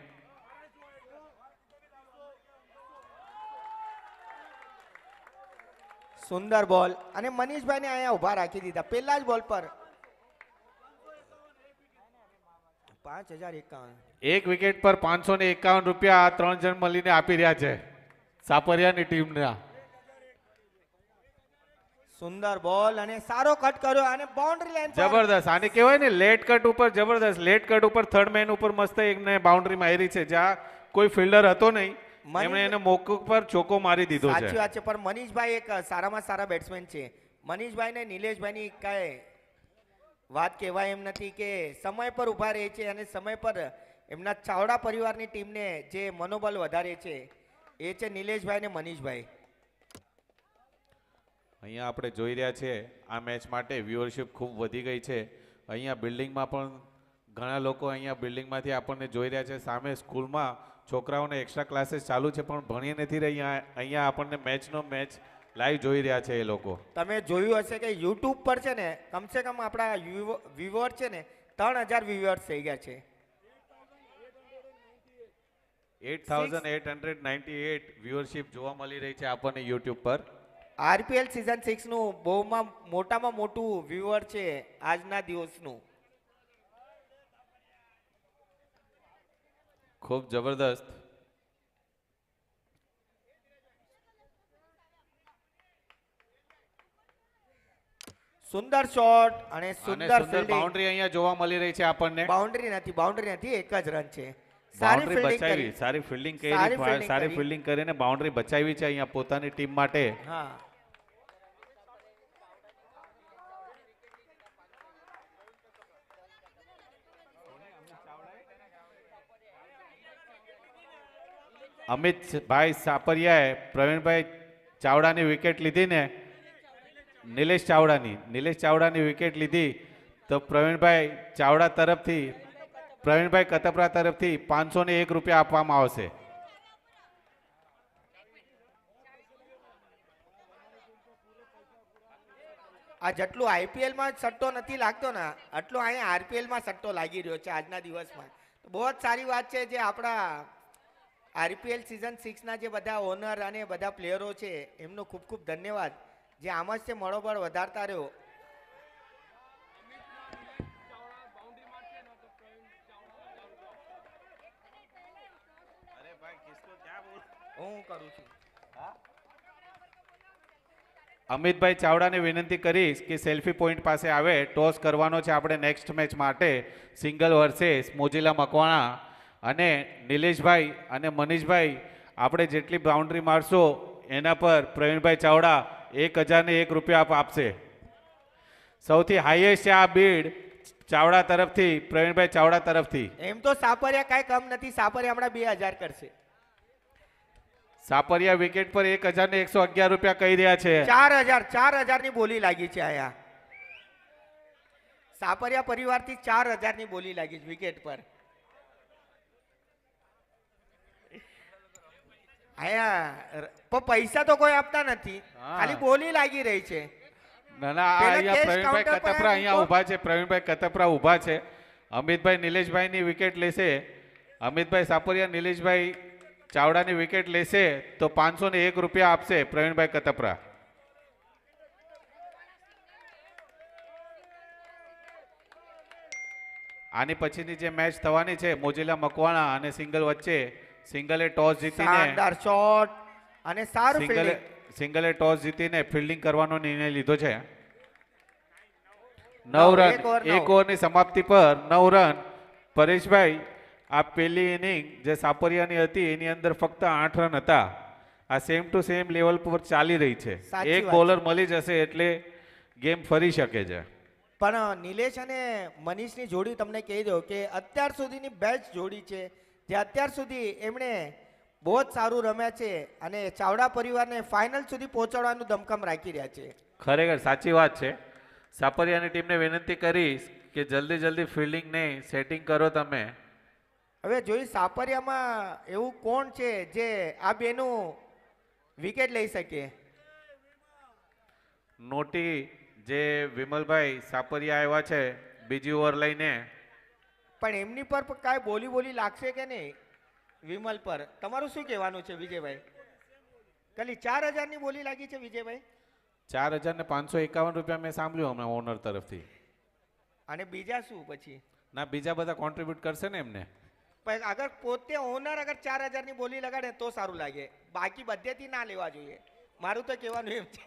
S2: સુંદર બોલ અને મનીષભાઈને અહીંયા ઉભા રાખી દીધા પહેલા જ બોલ પર. 5051.
S1: એક વિકેટ પર 551 રૂપિયા આ 3 જણ મળીને આપી રહ્યા છે સાપરિયાની ટીમના.
S2: સુંદર બોલ અને સારો કટ કર્યો અને બાઉન્ડ્રી લાઈન પર.
S1: જબરદસ્ત. આને કહેવાય ને લેટ કટ ઉપર, જબરદસ્ત લેટ કટ ઉપર થર્ડ મેન ઉપર મસ્ત એકને બાઉન્ડ્રી મારી છે. જ્યાં કોઈ ફિલ્ડર હતો નહીં એમણે એને મોકૂક પર ચોકો મારી દીધો છે.
S2: સાચી વાત છે, પણ મનીષભાઈ એક સારામાં સારા બેટ્સમેન છે. મનીષભાઈ ને નિલેશભાઈની કાંઈ વાત કહેવાય એમ નથી કે સમય પર ઊભા રહે છે અને સમય પર એમના ચાવડા પરિવારની ટીમને જે મનોબળ વધારે છે એ છે નિલેશભાઈ ને મનીષભાઈ.
S1: અહીંયા આપણે જોઈ રહ્યા છે આ મેચ માટે વ્યુઅરશિપ ખૂબ વધી ગઈ છે. અહીંયા બિલ્ડિંગમાં પણ ઘણા લોકો અહીંયા બિલ્ડિંગમાંથી આપણને જોઈ રહ્યા છે. સામે સ્કૂલમાં છોકરાઓને એક્સ્ટ્રા ક્લાસીસ ચાલુ છે પણ ભણી નથી રહ્યા. અહીંયા આપણને મેચ લાઈવ જોઈ રહ્યા છે એ લોકો.
S2: તમે જોયું હશે કે યુટ્યુબ પર છે ને કમસે કમ આપણા વ્યુઅર છે ને 3000 વ્યુઅર્સ થઈ ગયા છે.
S1: 8898 વ્યુઅરશિપ જોવા મળી રહી છે આપણને યુટ્યુબ પર.
S2: આરપીએલ સિઝન 6 નું બહુમાં મોટામાં મોટું વ્યુઅર છે આજના દિવસનું.
S1: ખૂબ જબરદસ્ત.
S2: સુંદર શોટ અને સુંદર ફિલ્ડિંગ.
S1: બાઉન્ડ્રી અહીંયા જોવા મળી રહી છે આપણને.
S2: બાઉન્ડ્રી નથી, એક જ રન છે. સારી ફિલ્ડિંગ કરી.
S1: સારી ફિલ્ડિંગ કરી, સારી ફિલ્ડિંગ કરીને બાઉન્ડ્રી બચાવી છે અહીંયા પોતાની ટીમ માટે.
S2: હા,
S1: અમિતભાઈ સાપરિયાએ પ્રવીણભાઈ ચાવડાની વિકેટ લીધી ને નિલેશ ચાવડાની વિકેટ લીધી તો પ્રવીણભાઈ ચાવડા તરફથી, પ્રવીણભાઈ કતપરા તરફથી 501 રૂપિયા આપવામાં આવશે.
S2: આ જેટલું આઈપીએલ માં સટ્ટો નથી લાગતો ને આટલો અહીંયા આરપીએલ માં સટ્ટો લાગી રહ્યો છે આજના દિવસમાં. બહુ જ સારી વાત છે જે આપણા આરપીએલ સિઝન 6 ના જે બધા ઓનર અને બધા પ્લેયરો છે એમનો ખૂબ ખૂબ ધન્યવાદ જે આમ જ તે મનોબળ વધારતા રહ્યો. હું કરું છું.
S1: અમિતભાઈ ચાવડાને વિનંતી કરીશ કે સેલ્ફી પોઈન્ટ પાસે આવે. ટોસ કરવાનો છે આપણે નેક્સ્ટ મેચ માટે સિંગલ વર્સેસ મોજીલા મકવાણા. અને નિલેશભાઈ અને મનીષભાઈ આપણે જેટલી બાઉન્ડ્રી મારશો એના પર પ્રવીણભાઈ ચાવડા 1001 રૂપિયા આપશે. સૌથી હાઈએસ્ટ છે આ બીડ ચાવડા તરફથી, પ્રવીણભાઈ ચાવડા તરફથી.
S2: એમ તો સાપરિયા કાંઈ કમ નથી, સાપરિયા હમણાં 2000 કરશે.
S1: સાપરિયા વિકેટ પર 1,111 રૂપિયા કહી રહ્યા છે.
S2: 4,000 ની બોલી લાગી છે અહીંયા. સાપરિયા પરિવારથી 4,000 ની બોલી લાગી છે વિકેટ પર. અહીંયા પણ પૈસા તો કોઈ આપતા નથી,
S1: હા.
S2: ખાલી બોલી લાગી રહી છે.
S1: ના ના, આ
S2: પેલા
S1: અહીંયા
S2: કેશ
S1: પ્રવીણભાઈ
S2: કાઉન્ટર પર
S1: કતપરા અહીંયા
S2: મૂકો.
S1: ઊભા છે. પ્રવીણભાઈ કતપરા ઊભા છે. અમિતભાઈ નિલેશભાઈની વિકેટ લેશે. અમિતભાઈ સાપરિયા નિલેશભાઈ ચાવડાની વિકેટ લેશે તો 501 રૂપિયા આપશે પ્રવીણભાઈ કતપરા. આની પછીની જે મેચ થવાની છે મોજીલા મકવાણા અને સિંગલ વચ્ચે, સિંગલે ટોસ જીતીને
S2: શાનદાર શોટ અને સારું
S1: સિંગલે
S2: ફિલ્ડિંગ.
S1: સિંગલે ટોસ જીતીને ફિલ્ડિંગ કરવાનો નિર્ણય લીધો છે. 9
S2: નવ,
S1: રન,
S2: એક ઓવર નવ.
S1: એક ઓવરની સમાપ્તિ પર 9 રન. પરેશભાઈ, આ પેલી ઇનિંગ જે સાપરિયાની હતી એની અંદર ફક્ત 8 રન હતા. આ સેમ ટુ સેમ લેવલ પર ચાલી રહી છે.
S2: સાચી
S1: એક
S2: વાત
S1: બોલર મળી જશે એટલે ગેમ ફરી શકે છે.
S2: પણ નિલેશ અને મનીષની જોડી તમને કહી દો કે અત્યાર સુધીની બેસ્ટ જોડી છે, જે અત્યાર સુધી એમણે બહુ જ સારું રમ્યા છે અને ચાવડા પરિવારને ફાઇનલ સુધી પહોંચાડવાનું દમખમ રાખી રહ્યા છે.
S1: ખરેખર સાચી વાત છે. સાપરિયાની ટીમને વિનંતી કરીશ કે જલ્દી જલ્દી ફિલ્ડિંગને સેટિંગ કરો તમે.
S2: હવે જોઈ સાપરિયામાં એવું કોણ છે જે આ બેનું વિકેટ લઈ શકે.
S1: નોટી જે વિમલભાઈ સાપરિયા આવ્યા છે બીજી ઓવર લઈને,
S2: પણ એમની પર પણ કાંઈ બોલી લાગશે કે નહીં વિમલ પર? તમારું શું કહેવાનું છે વિજયભાઈ? ખાલી 4,000 ની બોલી લાગી છે વિજયભાઈ.
S1: 4,551 રૂપિયા મેં સાંભળ્યું હમણાં ઓનર તરફથી.
S2: અને બીજા શું પછી?
S1: ના, બીજા બધા કોન્ટ્રીબ્યુટ કરશે ને એમને.
S2: પણ અગર પોતે ઓનર અગર 4,000 ની બોલી લગાડે તો સારું લાગે, બાકી બધેથી ના લેવા જોઈએ. મારું તો કહેવાનું એમ છે.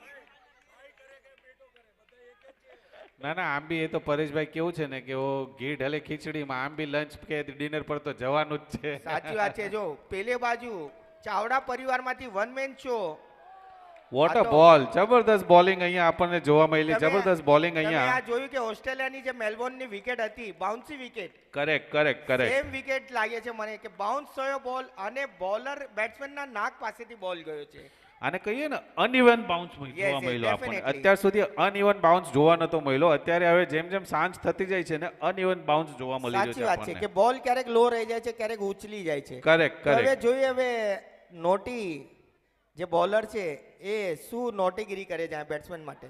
S1: ના ના, આમ બી એ તો પરેશભાઈ કેવું છે ને કે ઓ ઘી ઢલે ખીચડીમાં, આમ બી લંચ કે ડિનર પર તો જવાનું જ છે.
S2: સાચી વાત છે. જો પેલે બાજુ ચાવડા પરિવારમાંથી વન મેન શો.
S1: વોટ
S2: આ
S1: અ
S2: તો-
S1: બોલ! જબરદસ્ત બોલિંગ અહીંયા આપણને જોવા મળી.
S2: તમે-
S1: જબરદસ્ત બોલિંગ
S2: તમે આ
S1: અહીંયા.
S2: જોયું કે ઓસ્ટ્રેલિયાની જે મેલબોર્નની વિકેટ હતી, bouncy wicket,
S1: correct correct correct.
S2: Same wicket લાગે છે મને કે બાઉન્સ થયો બોલ અને બોલર બેટ્સમેનના નાક પાસેથી બોલ ગયો છે.
S1: આને કહીએ ને અનઇવન બાઉન્સ
S2: Yes,
S1: જોવા
S2: yes,
S1: મળ્યો આપણને.
S2: definitely.
S1: અત્યાર સુધી અનઇવન બાઉન્સ જોવા નતો મળ્યો. અત્યારે હવે જેમ જેમ સાંજ થતી જાય છે ને અનઇવન બાઉન્સ જોવા મળી
S2: સાચી
S1: રહ્યો
S2: વાત
S1: છે
S2: છે કે
S1: આપણને.
S2: બોલ ક્યારેક લો રહી જાય છે, ક્યારેક ઉછલી જાય છે.
S1: કરેક્ટ
S2: તો હવે
S1: કરેક્ટ.
S2: જોઈએ હવે નોટી જે બોલર છે એ શું નોટીગીરી કરે છે બેટ્સમેન માટે.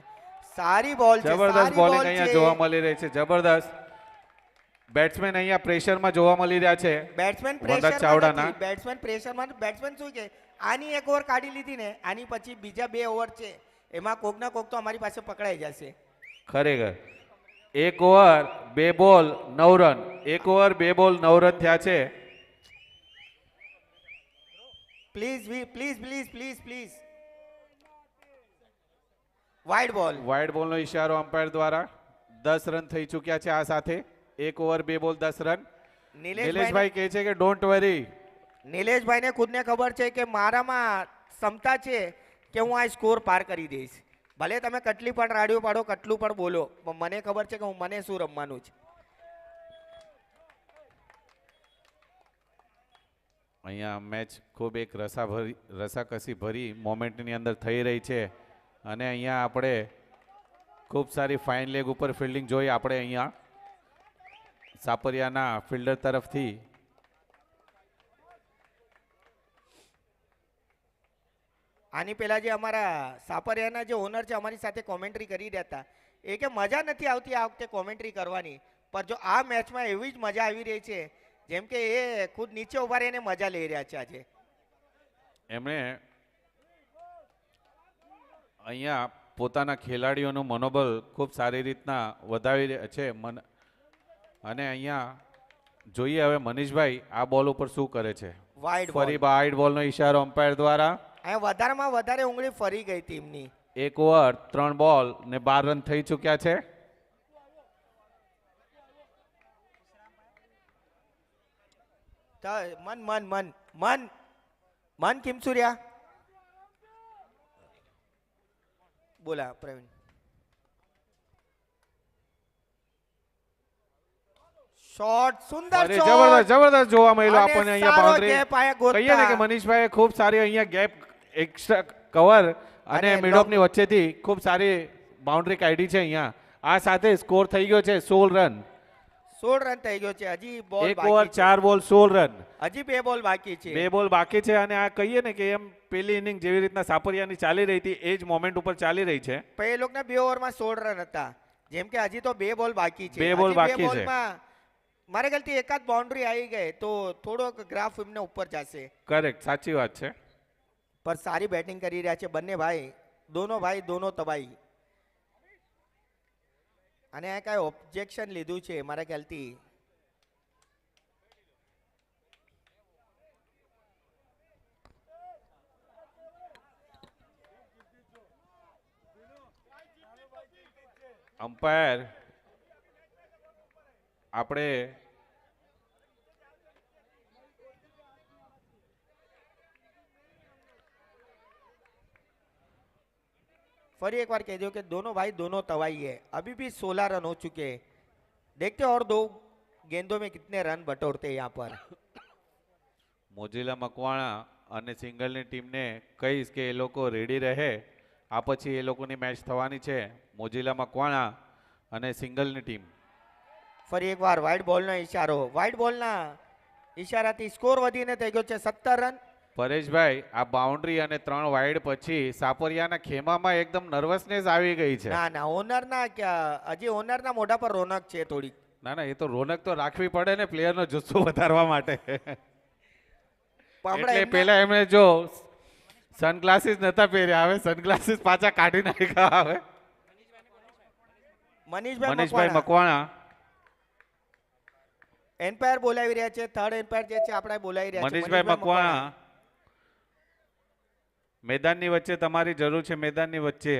S2: સારી બોલ છે,
S1: જબરદસ્ત
S2: સારી
S1: બોલિંગ
S2: બોલ
S1: અહીંયા
S2: છે.
S1: જોવા મળી રહી છે. જબરદસ્ત. બેટ્સમેન અહીંયા પ્રેશરમાં જોવા મળી રહ્યા છે.
S2: બેટ્સમેન
S1: વનરાજ
S2: પ્રેશરમાં
S1: ચાવડાના.
S2: નથી. બેટ્સમેન પ્રેશરમાં. બેટ્સમેન શું કે આની એક ઓવર કાઢી લીધી ને, આની પછી બીજા 2 ઓવર છે એમાં કોક ના કોક તો અમારી પાસે પકડાઈ જશે.
S1: ખરેખર 1 ઓવર 2 બોલ 9 રન. 1 ઓવર 2 બોલ 9 રન થયા છે.
S2: Please please please please please wide બોલ.
S1: વાઇડ બોલનો ઇશારો અમ્પાયર દ્વારા. 10 રન થઈ ચૂક્યા છે આ સાથે. 1 ઓવર 2 બોલ 10 રન. નિલેશભાઈ કહે છે કે ડોન્ટ વરી.
S2: નિલેશભાઈને ખુદને ખબર છે કે મારામાં ક્ષમતા છે કે હું આ સ્કોર પાર કરી દઈશ. ભલે તમે કેટલી પણ રાડીઓ પાડો, કેટલું પણ બોલો, પણ મને ખબર છે કે મને શું રમવાનું છે.
S1: અહીંયા મેચ ખૂબ એક રસાકસી ભરી મોમેન્ટની અંદર થઈ રહી છે અને અહીંયા આપણે ખૂબ સારી ફાઇન લેગ ઉપર ફિલ્ડિંગ જોઈ આપણે અહીંયા સાપરિયાના ફિલ્ડર તરફથી.
S2: આની પહેલા જે અમારા સાપરિયાના જે ઓનર છે અમારી સાથે કોમેન્ટ્રી કરી રહ્યા હતા, એ કે મજા નથી આવતી આ વખતે કોમેન્ટ્રી કરવાની, પણ જો આ મેચમાં એવી જ મજા આવી રહી છે જેમ કે એ ખુદ નીચે ઉભા રહીને મજા લઈ રહ્યા છે આજે.
S1: એમણે અહીંયા પોતાના ખેલાડીઓનું મનોબળ ખૂબ સારી રીતના વધાવી રહ્યા છે. અને અહીંયા જોઈએ હવે મનીષભાઈ આ બોલ ઉપર શું કરે છે.
S2: વાઇડ
S1: ફરી વાઇડ બોલનો ઇશારો અમ્પાયર દ્વારા.
S2: અહીંયા વધારેમાં વધારે ઉંગળી ફરી ગઈ ટીમની.
S1: 1 ઓવર 3 બોલ ને 12 રન થઈ ચૂક્યા છે.
S2: મન મન મન મન મન કિમસુરિયા બોલા પ્રવીણ. શોટ સુંદર
S1: અરે
S2: શોટ
S1: જબરદસ્ત જબરદસ્ત જોવા મળ્યો
S2: અને
S1: આપણને અહીંયા
S2: સારો
S1: બાઉન્ડ્રી.
S2: gap આયા
S1: કહીએ ને કે
S2: ગોતતા.
S1: મનીષભાઈએ ખૂબ સારી અહીંયા ગેપ એક્સ્ટ્રા કવર અને
S2: અને
S1: મિડઓફની વચ્ચેથી ખૂબ સારી બાઉન્ડ્રી કાઢી છે અહીંયા. આ સાથે સ્કોર થઈ ગયો છે 16 રન.
S2: 16 રન થઈ ગયો છે. હજી બોલ
S1: એક ઓવર
S2: બાકી છે.
S1: 4 બોલ 16 રન.
S2: હજી 2 બોલ બાકી છે.
S1: 2 બોલ બાકી છે અને આ કહીએ ને કે એમ પેલી ઇનિંગ જેવી રીતના સાપરિયાની ચાલી રહી હતી એ જ મોમેન્ટ ઉપર ચાલી રહી છે.
S2: પણ એ લોકોના 2 ઓવરમાં 16 રન હતા. જેમ કે હજી તો 2 બોલ બાકી છે.
S1: બે બોલ
S2: હજી બે
S1: બાકી છે.
S2: બોલમાં મારે ખ્યાલથી એકાદ બાઉન્ડ્રી આવી ગઈ તો થોડોક ગ્રાફ એમને ઉપર જશે.
S1: કરેક્ટ, સાચી વાત છે.
S2: પર સારી બેટિંગ કરી રહ્યા છે બંને ભાઈ. દોનો તબાઈ. અને આ કાંઈ ઓબ્જેક્શન લીધું છે મારા ખ્યાલથી.
S1: અમ્પાયર આપણે
S2: फरी एक बार कह दो कि दोनों भाई दोनों तवाई है. अभी भी 16 रन हो चुके हैं. देखते हैं और 2 गेंदों में कितने रन बटोरते हैं यहाँ पर.
S1: મોજીલા મકવાણા અને સિંગલની ટીમને કહીશ કે એ લોકો રેડી રહે. આ પછી એ લોકોની મેચ થવાની છે મોજીલા મકવાણા અને સિંગલની ટીમ.
S2: ફરી એકવાર વાઇડ બોલનો ઈશારો. વાઇડ બોલના ઈશારાથી સ્કોર વધીને થઈ ગયો છે 17 રન.
S1: પરેશભાઈ, આ બાઉન્ડ્રી અને 3 વાઇડ પછી સાપરિયાના ખેમામાં એકદમ નર્વસનેસ આવી ગઈ છે.
S2: ના ના ઓનરના હજી ઓનરના મોઢા પર રોનક છે થોડી.
S1: ના ના, એ તો રોનક તો રાખવી પડે ને પ્લેયરનો જુસ્સો વધારવા માટે. એટલે પેલા એમણે જો સનગ્લાસીસ નતા પહેર્યા, હવે સનગ્લાસીસ પાછા કાઢી નાખ્યા. હવે મનીષભાઈ મકવાણા
S2: એમ્પાયર બોલાવી રહ્યા છે. થર્ડ એમ્પાયર જે છે આપણે બોલાવી રહ્યા છે
S1: મનીષભાઈ મકવાણા, મેદાનની વચ્ચે તમારી જરૂર છે. મેદાનની વચ્ચે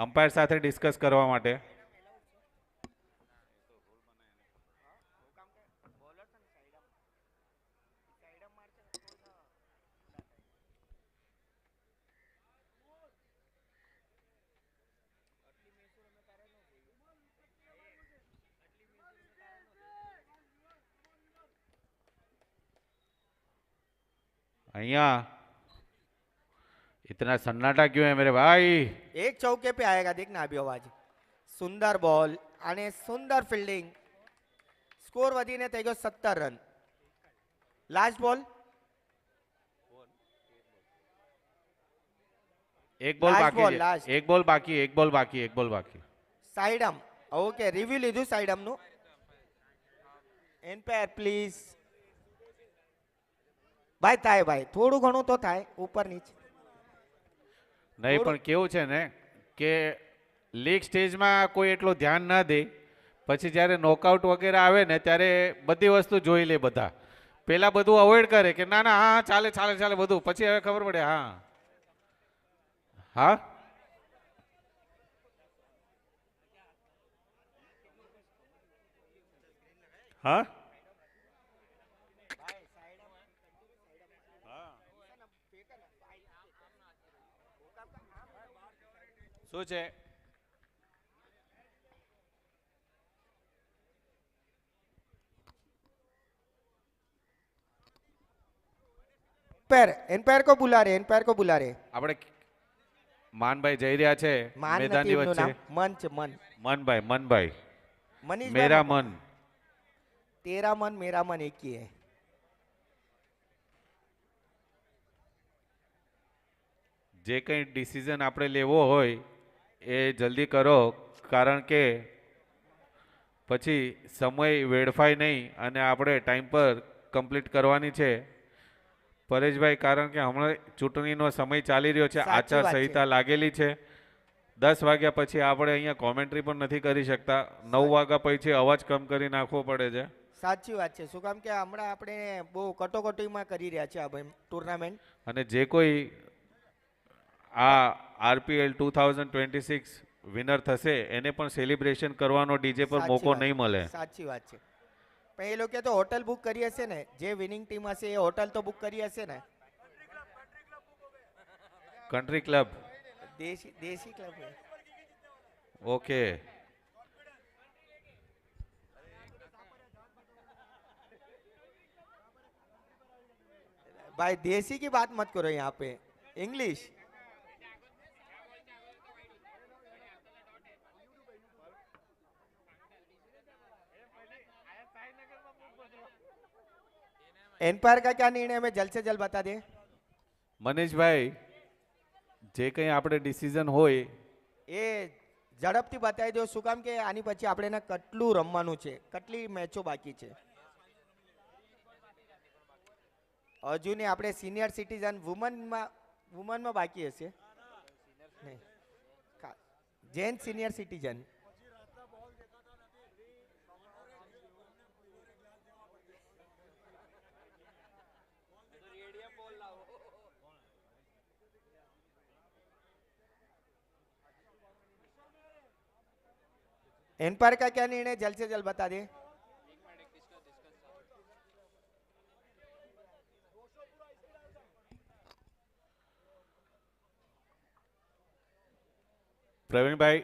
S1: અમ્પાયર સાથે ડિસ્કસ કરવા માટે. અહીંયા इतना सन्नाटा क्यों है मेरे भाई?
S2: एक चौके पे आएगा, देखना अभी आवाज. सुंदर बॉल અને સુંદર ફિલ્ડિંગ. સ્કોર વધીને થઈ ગયો 17 રન. લાસ્ટ બોલ.
S1: एक बॉल
S2: Last
S1: बाकी
S2: ball,
S1: है.
S2: last.
S1: एक बॉल बाकी, एक बॉल बाकी, एक बॉल बाकी.
S2: સાઈડમ. ઓકે, રિવ્યુ લીધું સાઈડમનું. Umpire please. ભાઈ થાય ભાઈ, થોડું ઘણું તો થાય ઉપર નીચે.
S1: નહીં પણ કેવું છે ને કે લીગ સ્ટેજમાં કોઈ એટલું ધ્યાન ના દે, પછી જ્યારે નોકઆઉટ વગેરે આવે ને ત્યારે બધી વસ્તુ જોઈ લે બધા. પેલા બધું અવોઇડ કરે કે ના ના હા ચાલે ચાલે ચાલે બધું, પછી હવે ખબર પડે. હા હા હા શું છે?
S2: એમ્પાયર કો બુલા રે, એમ્પાયર કો બુલા રે.
S1: આપણે માનભાઈ જઈ રહ્યા છે
S2: માન નથી
S1: મેદાનની
S2: એમનું
S1: વચ્ચે.
S2: નામ. મન છે મન.
S1: મનભાઈ, મનભાઈ,
S2: મનીષભાઈ
S1: મેરા
S2: મકવાણા.
S1: મન.
S2: તેરા મન મેરા મન એક ही है.
S1: જે કંઈ ડિસિઝન આપણે લેવો હોય એ જલ્દી કરો, કારણ કે પછી સમય વેડફાય નહીં અને આપણે ટાઈમ પર કમ્પ્લીટ કરવાની છે. પરેશભાઈ, કારણ કે હમણાં ચૂંટણીનો સમય ચાલી રહ્યો છે,
S2: સાચી વાત
S1: આચાર સંહિતા લાગેલી છે. 10 વાગ્યા પછી આપણે અહીંયા કોમેન્ટ્રી પણ નથી કરી શકતા. 9 વાગ્યા પછી અવાજ કમ કરી નાખવો પડે છે.
S2: સાચી વાત છે. શું કામ કે હમણાં આપણે બહુ કટોકટીમાં કરી રહ્યા છે આ ભાઈ ટુર્નામેન્ટ.
S1: અને જે કોઈ આ આરપીએલ 2026 વિનર થશે એને પણ સેલિબ્રેશન કરવાનો ડીજે પર
S2: સાચી
S1: મોકો
S2: વાત.
S1: નહીં મળે.
S2: સાચી વાત છે. પણ એ લોકો તો હોટલ બુક કરી હશે ને, જે વિનિંગ ટીમ હશે એ હોટલ તો બુક કરી હશે ને.
S1: Country club.
S2: દેશી દેશી ક્લબ है.
S1: ઓકે.
S2: भाई देसी की बात मत करो यहाँ पे, इंग्लिश। एम्पायर का क्या निर्णय हमें जल्द से जल्द बता दे।
S1: મનીષભાઈ જે કંઈ આપણે ડિસિઝન હોય
S2: એ ઝડપથી બતાવી દો, શું કામ કે આની પછી આપણે એને કેટલું રમવાનું છે, કેટલી મેચો બાકી છે. હજુ ને આપણે સિનિયર સિટીઝન વુમનમાં બાકી હશે નહીં, જેન્ટ્સ સિનિયર સિટીઝન. एम्पायर का क्या निर्णय जल्द से जल्द बता दे.
S1: પ્રવીણભાઈ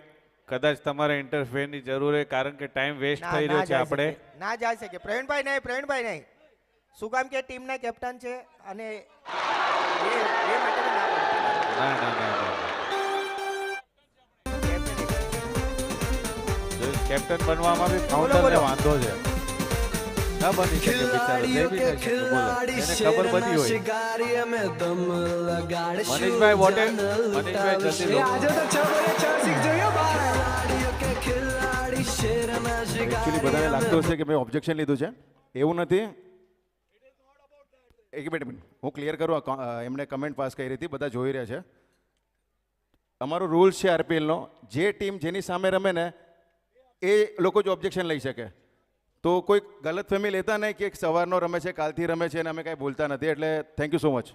S1: કદાચ તમારે ઇન્ટરફેરની જરૂર છે કારણ કે ટાઈમ વેસ્ટ થઈ રહ્યો છે આપણે.
S2: ના જઈ શકે પ્રવીણભાઈ નહીં, શું કામ કે ટીમના કેપ્ટન છે અને એ માટે ના પડે.
S1: ના ના ના ના કેપ્ટન બનવામાં બી ફાઉન્ડરને વાંધો છે. ના બની શકે બિચારો, જે બી થઈ શકે. બોલો એને ખબર બધી હોય. મનીષભાઈ વોટે મનીષભાઈ જલ્દી લો.
S3: એકચ્યુઅલી બધાને લાગતું હશે કે મેં ઓબ્જેક્શન લીધું છે, એવું નથી. એક મિનિટ હું ક્લિયર કરું. એમણે કમેન્ટ પાસ કરી હતી, બધા જોઈ રહ્યા છે. અમારો રૂલ્સ છે આરપીએલનો, જે ટીમ જેની સામે રમે ને એ લોકો જ ઓબ્જેક્શન લઈ શકે. તો કોઈ ગલત ફેમી લેતા નહીં કે સવારનો રમે છે, કાલથી રમે છે અને અમે કાંઈ બોલતા નથી. એટલે થેન્ક યુ સો મચ.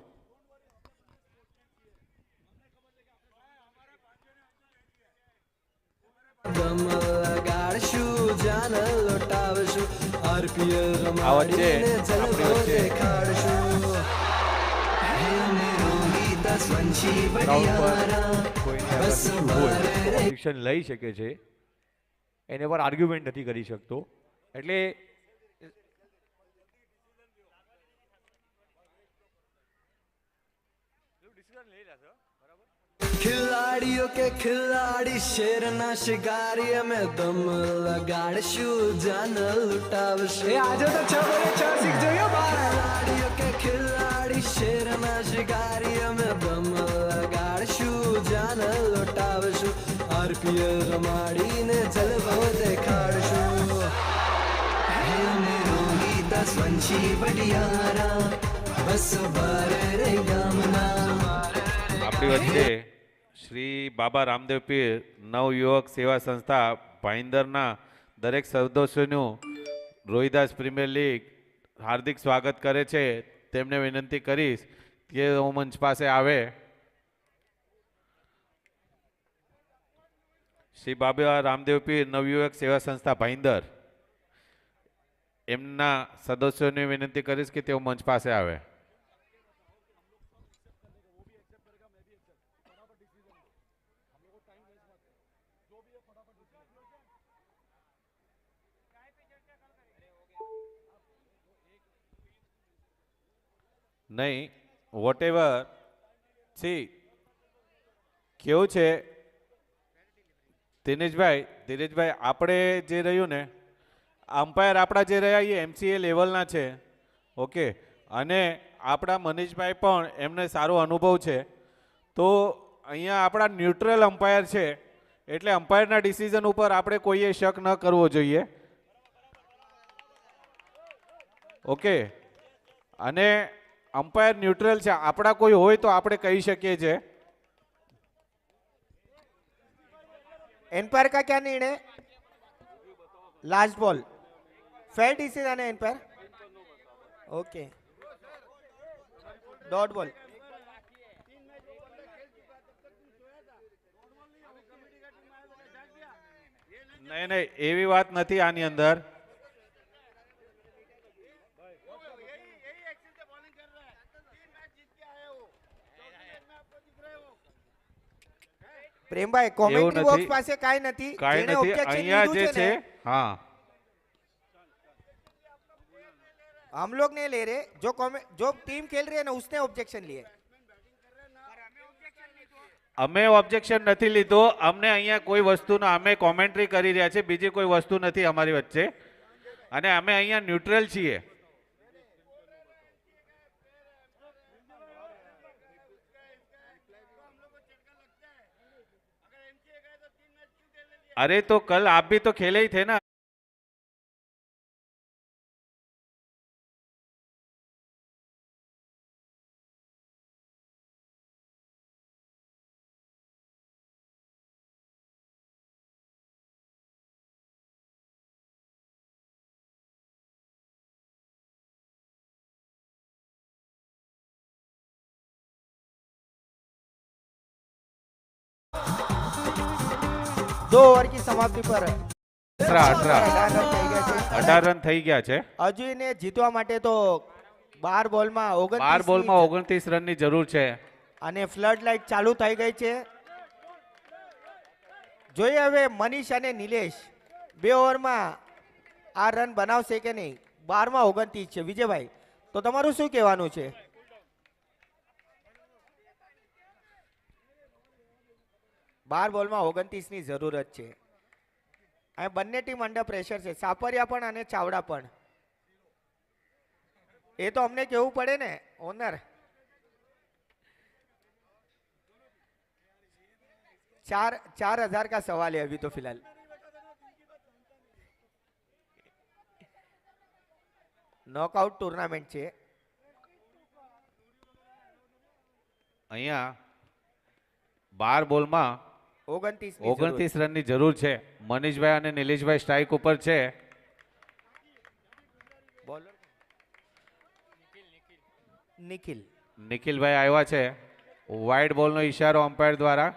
S1: આ વચ્ચે આપણી વચ્ચે
S4: ઓબ્જેક્શન લઈ શકે છે, એને પર આર્ગ્યુમેન્ટ નથી કરી શકતો. એટલે
S5: खिलाड़ियों के खिलाड़ी शेरना शिकारी में दम लगाड़शु जान लुटावशु आज तो 6 જોઈએ खिलाड़ियों के खिलाड़ी शेरना शिकारी में दम लगाड़शु जान लुटावशु आरपीएल रमाડીને જલવો દેખાડશું હે મેરોગી 10 વંશી બડિયારા બસ બાર રે ગામના.
S1: આપણી વચ્ચે શ્રી બાબા રામદેવ પીર નવયુવક સેવા સંસ્થા ભાઈંદરના દરેક સદસ્યોનું રોહિદાસ પ્રીમિયર લીગ હાર્દિક સ્વાગત કરે છે. તેમને વિનંતી કરીશ કે મંચ પાસે આવે. શ્રી બાબા રામદેવ પીર નવયુવક સેવા સંસ્થા ભાઈંદર, એમના સદસ્યોને વિનંતી કરીશ કે તેઓ મંચ પાસે આવે. નહીં વોટ એવર સી કેવું છે દિનેશભાઈ, આપણે જે રહ્યું ને અમ્પાયર આપણા જે રહ્યા એ એમસીએ લેવલના છે. ઓકે, અને આપણા મનીષભાઈ પણ એમને સારો અનુભવ છે. તો અહીંયા આપણા ન્યુટ્રલ અમ્પાયર છે, એટલે અમ્પાયરના ડિસિઝન ઉપર આપણે કોઈએ શક ન કરવો જોઈએ. ઓકે, અને અમ્પાયર ન્યુટ્રલ છે, આપણા કોઈ હોય તો આપણે કહી શકીએ છીએ.
S2: एम्पायर का क्या निर्णय. लास्ट बॉल फेयर डिसीजन है एम्पायर. Okay, dot ball.
S1: નહીં એવી વાત નથી આની અંદર.
S2: પ્રેમભાઈ કોમેન્ટ્રી બોક્સ પાસે કાઈ નથી,
S1: કાંઈ
S2: જેણે
S1: નથી
S2: objection
S1: અહીંયા જે
S2: લીધું
S1: છે.
S2: ને,
S1: હા
S2: हम लोग नहीं ले रहे, जो टीम खेल रही है ना उसने ऑब्जेक्शन लिए।
S1: અમે ઓબ્જેક્શન નથી લીધો, અમને અહીંયા કોઈ વસ્તુનો અમે કોમેન્ટ્રી કરી રહ્યા છે, બીજી કોઈ વસ્તુ નથી અમારી વચ્ચે, અને અમે અહીંયા ન્યુટ્રલ છીએ. अरे तो कल आप भी तो खेले ही थे ना.
S2: दो ओवर की समाप्ति पर
S1: 18 રન થઈ ગયા છે.
S2: હજુ એને જીતવા માટે તો 12 બોલમાં
S1: 12 બોલમાં 29 રનની જરૂર છે.
S2: અને ફ્લડ લાઇટ ચાલુ થઈ ગઈ છે. જોઈએ હવે મનીષ અને નિલેશ 2 ઓવરમાં આ રન બનાવશે કે નહીં. 12 માં 29 છે. વિજયભાઈ, તો તમારું શું કહેવાનું છે? બાર બોલમાં 29 ની જરૂરત છે. આ બંને ટીમ અંડર પ્રેશર છે, સાપરિયા પણ અને ચાવડા પણ. એ તો અમને કેવું પડે ને ઓનર. 4,000 का सवाल है अभी तो फिलहाल. नॉकआउट टूर्नामेंट છે
S1: અહીંયા 12 બોલમાં 29 રનની જરૂર છે. મનીષભાઈ અને નિલેશભાઈ સ્ટ્રાઇક ઉપર છે.
S2: બોલર નિખિલ
S1: નિખિલભાઈ આવ્યા છે. વાઇડ બોલનો ઈશારો અમ્પાયર દ્વારા.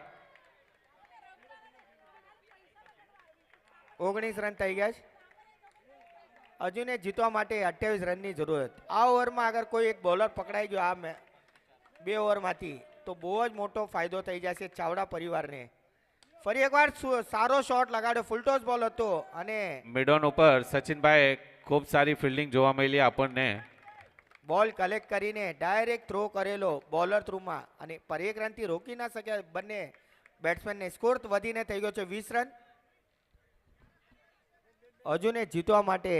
S2: 19 રન થઈ ગયા છે. હજુને જીતવા માટે 28 રનની જરૂરત. આ ઓવરમાં અગર કોઈ એક બોલર પકડાઈ ગયો આ 2 ઓવરમાંથી તો બહુ જ મોટો ફાયદો થઈ જશે ચાવડા પરિવારને. ફરી એકવાર સારો શોટ લગાડ્યો, ફૂલટોસ બોલ હતો અને
S1: મિડોન ઉપર સચિનભાઈ ખૂબ સારી ફિલ્ડિંગ જોવા મળી આપણને.
S2: બોલ કલેક્ટ કરીને ડાયરેક્ટ થ્રો કરેલો બોલર થ્રુમાં અને પર 1 રનથી રોકી ના શક્યા બંને બેટ્સમેનને. સ્કોર વધીને થઈ ગયો છે 20 રન. હજુને જીતવા માટે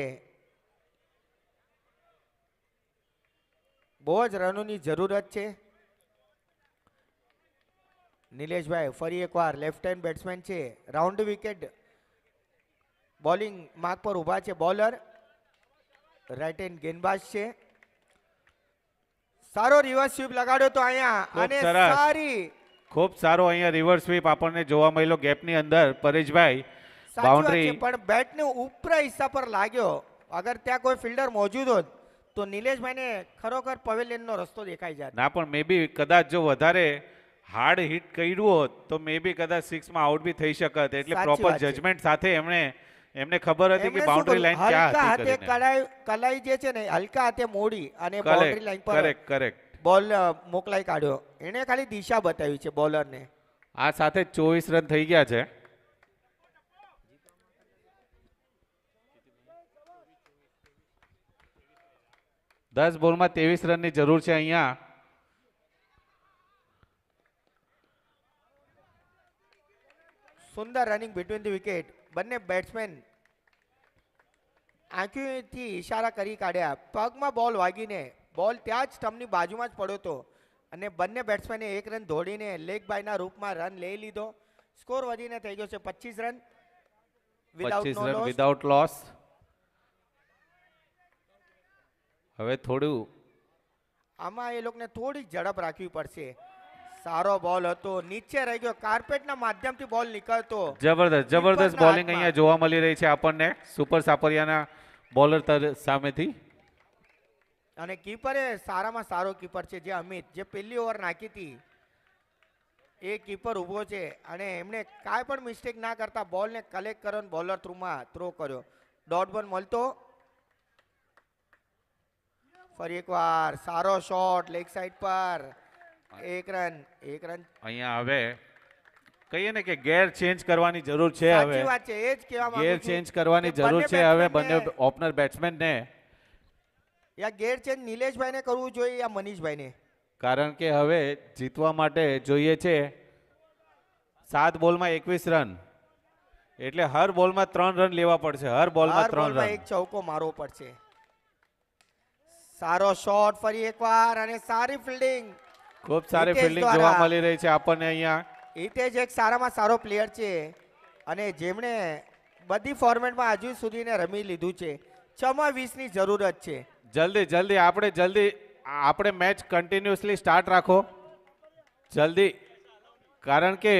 S2: બહુ જ રનોની જરૂરત છે. નિલેશભાઈ ફરી એકવાર લેફ્ટ હેન્ડ બેટ્સમેન છે, રાઉન્ડ વિકેટ બોલિંગ માર્ક પર ઊભા છે. બોલર રાઈટ હેન્ડ ગેંદબાજ છે. સારો રિવર્સ સ્વીપ લગાડ્યો તો અહીંયા
S1: ખૂબ
S2: અને
S1: સરસ.
S2: સારી
S1: ખૂબ સારો અહીંયા રિવર્સ સ્વીપ આપણને જોવા મળ્યો ગેપની અંદર. પરેશભાઈ
S2: સાચી વાત છે,
S1: બાઉન્ડ્રી
S2: પણ બેટને ઉપરા હિસ્સા પર લાગ્યો. અગર ત્યાં કોઈ ફિલ્ડર મોજૂદ હોત તો નિલેશભાઈને ખરોખર પવેલિયનનો રસ્તો દેખાઈ જાય.
S1: ના, પણ મે બી કદાચ જો વધારે હાર્ડ હિટ કર્યું હોત તો મે બી કદાચ 6 માં આઉટ બી થઈ શકત. એટલે
S2: સાચી
S1: પ્રોપર
S2: વાત છે.
S1: જજમેન્ટ સાથે એમને ખબર હતી
S2: એમણે
S1: કે
S2: શું
S1: બાઉન્ડ્રી
S2: કર્યું?
S1: લાઈન ક્યાં
S2: હલકા હાથે
S1: હતી કરીને.
S2: કલાઈ જે છે ને હલકા હાથે મોડી અને બાઉન્ડ્રી લાઈન પર
S1: કરેક્ટ.
S2: બોલ મોકલાઈ કાઢ્યો. એને ખાલી દિશા બતાવી છે બોલરને.
S1: આ સાથે 24 રન થઈ ગયા છે. દસ બોલમાં 23 રનની જરૂર છે અહીંયા.
S2: સુંદર રનિંગ બિટવીન ધી વિકેટ. બંને બેટ્સમેન આંખોથી ઈશારા કરી કાઢ્યા. પગમાં બોલ વાગીને બોલ ત્યાં જ સ્ટમ્પની બાજુમાં જ પડ્યો હતો અને બંને બેટ્સમેને 1 રન દોડીને લેગ બાયના રૂપમાં રન લઈ લીધો. સ્કોર વધીને થઈ ગયો છે 25 રન
S1: 25 રન વિધાઉટ લોસ. હવે થોડું
S2: આમાં એ લોકોને થોડી ઝડપ રાખવી પડશે. સારો બોલ હતો, નીચે રહી ગયો, કાર્પેટના માધ્યમથી બોલ નીકળતો.
S1: જબરદસ્ત
S2: Keeperના
S1: બોલિંગ
S2: હાથમાં.
S1: અહીંયા જોવા મળી રહી છે આપણને સુપર સાપરિયાના બોલર સામેથી.
S2: અને કીપરે સારામાં સારો કીપર છે જે અમિત, જે પહેલી ઓવર નાખી હતી એ કીપર ઊભો છે અને એમણે કાંઈ પણ મિસ્ટેક ના કરતા બોલને કલેક્ટ કર્યો, બોલર થ્રુમાં થ્રો કર્યો. ડોટ બોલ મળતો. ફરી એકવાર સારો શોટ લેગ સાઈડ પર. 1 રન.
S1: અહીંયા હવે કહીએ ને કે ગેર ચેન્જ કરવાની જરૂર છે.
S2: સાચી
S1: હવે
S2: વાત છે, એ જ કહેવા માંગુ
S1: ગેર
S2: છું
S1: ચેન્જ કરવાની
S2: કે
S1: જરૂર
S2: બંને
S1: છે હવે બંને
S2: batsman ને
S1: ઓપનર બેટ્સમેનને.
S2: યા ગેર ચેન્જ નિલેશભાઈને કરવું જોઈએ યા મનીષભાઈને?
S1: કારણ કે હવે જીતવા માટે જોઈએ છે 7 બોલમાં 21 રન, એટલે હર બોલમાં 3 રન લેવા પડશે. હર બોલમાં
S2: હર
S1: 3
S2: બોલમાં
S1: રન.
S2: એક ચૌકો મારવો પડશે. સારો શોટ ફરી એકવાર અને સારી ફિલ્ડિંગ.
S1: ખૂબ સારી
S2: હિતેશ
S1: ફિલ્ડિંગ
S2: દ્વારા.
S1: જોવા મળી રહી છે આપણને અહીંયા.
S2: હિતેશ એક સારામાં સારો પ્લેયર છે અને જેમણે બધી ફોર્મેટમાં હજુ સુધીને રમી લીધું છે. 6 ની જરૂરત છે.
S1: જલ્દી આપણે મેચ કન્ટિન્યુઅસલી સ્ટાર્ટ રાખો જલ્દી, કારણ કે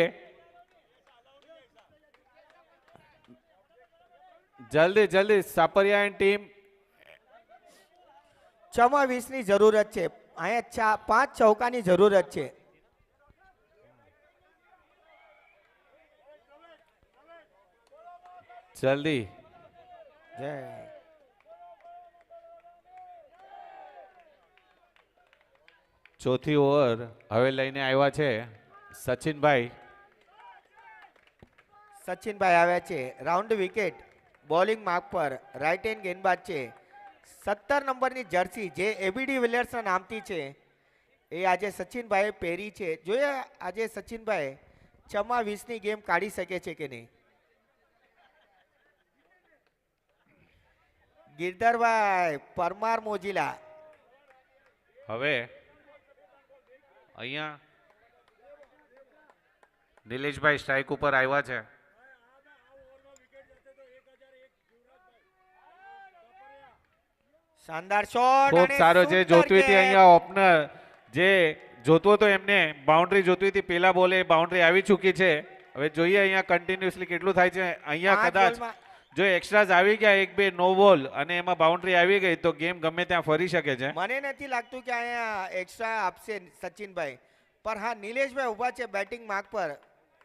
S1: જલ્દી સાપરિયા એન્ડ ટીમ
S2: 6 ની જરૂરત છે. અહીંયા 5 ચૌકાની જરૂરત છે.
S1: જલ્દી.
S2: જય.
S1: ચોથી ઓવર હવે લઈને આવ્યા છે સચિનભાઈ.
S2: સચિનભાઈ આવ્યા છે. રાઉન્ડ વિકેટ બોલિંગ માર્ક પર રાઈટ હેન્ડ ગેંદબાજ છે. 17 નંબરની જર્સી જે એબીડી વિલિયર્સના નામથી છે એ આજે સચિનભાઈએ પહેરી છે. જોઈએ આજે સચિનભાઈ 6 ની ગેમ કાઢી શકે છે કે નહીં. ગિરધરભાઈ પરમાર મોજીલા.
S1: હવે અહીંયા નિલેશભાઈ સ્ટ્રાઇક ઉપર આવ્યા છે.
S2: શાનદાર શોટ.
S1: ખૂબ સારો છે. જોતવી હતી અહીંયા ઓપનર, જે જોતો હતો એમને બાઉન્ડ્રી જોતવી હતી પેલા બોલે, બાઉન્ડ્રી આવી ચૂકી છે. હવે જોઈએ અહીંયા કન્ટિન્યુઅસલી કેટલું થાય છે. અહીંયા કદાચ જો એક્સ્ટ્રાઝ આવી ગયા 1-2 નો બોલ અને એમાં બાઉન્ડ્રી આવી ગઈ તો ગેમ ગમે ત્યાં ફરી શકે છે.
S2: મને નથી લાગતું કે અહીંયા એક્સ્ટ્રા આપશે સચિનભાઈ, પર હા નિલેશભાઈ ઊભા છે બેટિંગ માર્ક પર.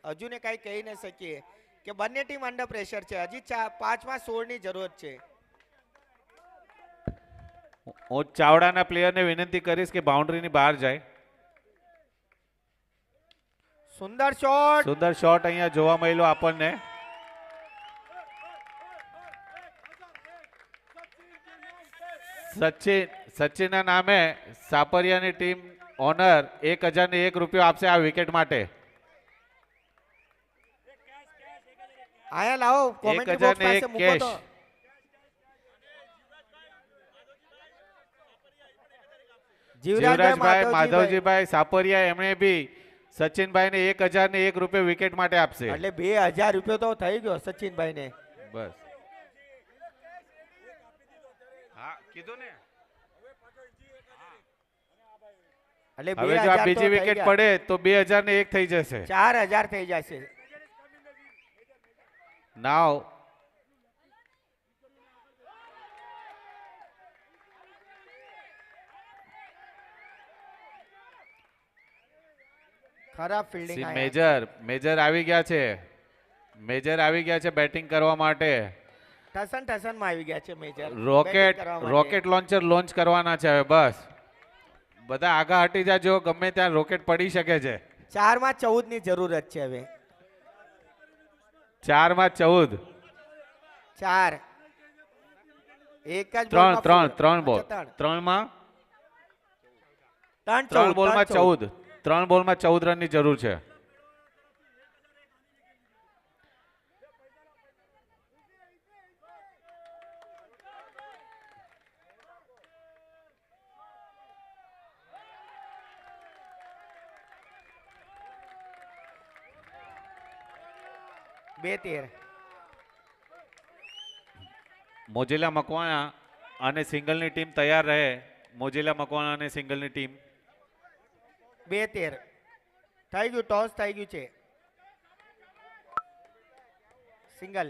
S2: હજુ ને કાંઈ કહી ન શકીએ કે બંને ટીમ અંડર પ્રેશર છે. હજી 5માં 16 ની જરૂરત છે.
S1: હું ચાવડાના પ્લેયરને વિનંતી કરીશ કે બાઉન્ડ્રીની બહાર જાય.
S2: સુંદર શોટ.
S1: સુંદર શોટ અહીંયા જોવા મળ્યો આપણને. સચિનના નામે સાપરિયાની ટીમ ઓનર 1001 રૂપિયો આપશે આ વિકેટ માટે.
S2: આયા લાવો કોમેન્ટ્રી બોક્સ પાસે
S1: 1001
S2: મૂકો તો.
S1: જીવરાજભાઈ માધવજીભાઈ સાપરિયા એમણે બી સચિનભાઈને 1001 રૂપિયો વિકેટ માટે આપશે.
S2: એટલે 2000 રૂપિયો તો થઈ ગયો સચિનભાઈને.
S1: બસ હા કીધું ને.
S2: એટલે
S1: હવે જો આ
S2: 2000
S1: બીજી
S2: તો થઈ
S1: વિકેટ
S2: ગયા.
S1: પડે તો 2001 થઈ જશે.
S2: 4000 થઈ જશે.
S1: નાવ
S2: ખરાબ ફિલ્ડિંગ.
S1: મેજર આવી ગયા છે. મેજર આવી ગયા છે બેટિંગ કરવા માટે.
S2: ટસન માં આવી ગયા છે મેજર.
S1: રોકેટ લોન્ચર લોન્ચ કરવાના છે હવે. બસ બધા આગા હટી જાજો, ગમે ત્યાં રોકેટ પડી શકે છે.
S2: 4માં 14 ની જરૂરત છે હવે.
S1: 4માં 14.
S2: 4 એક જ
S1: ત્રણ બોલ. 3 બોલમાં 14. 3 બોલમાં 14 રનની જરૂર છે.
S2: બે 13.
S1: મોજીલા મકવાણા અને સિંગલની ટીમ તૈયાર રહે. મોજીલા મકવાણા અને સિંગલની ટીમ.
S2: 2-13 થઈ ગયું. ટોસ થઈ ગયું છે. સિંગલ.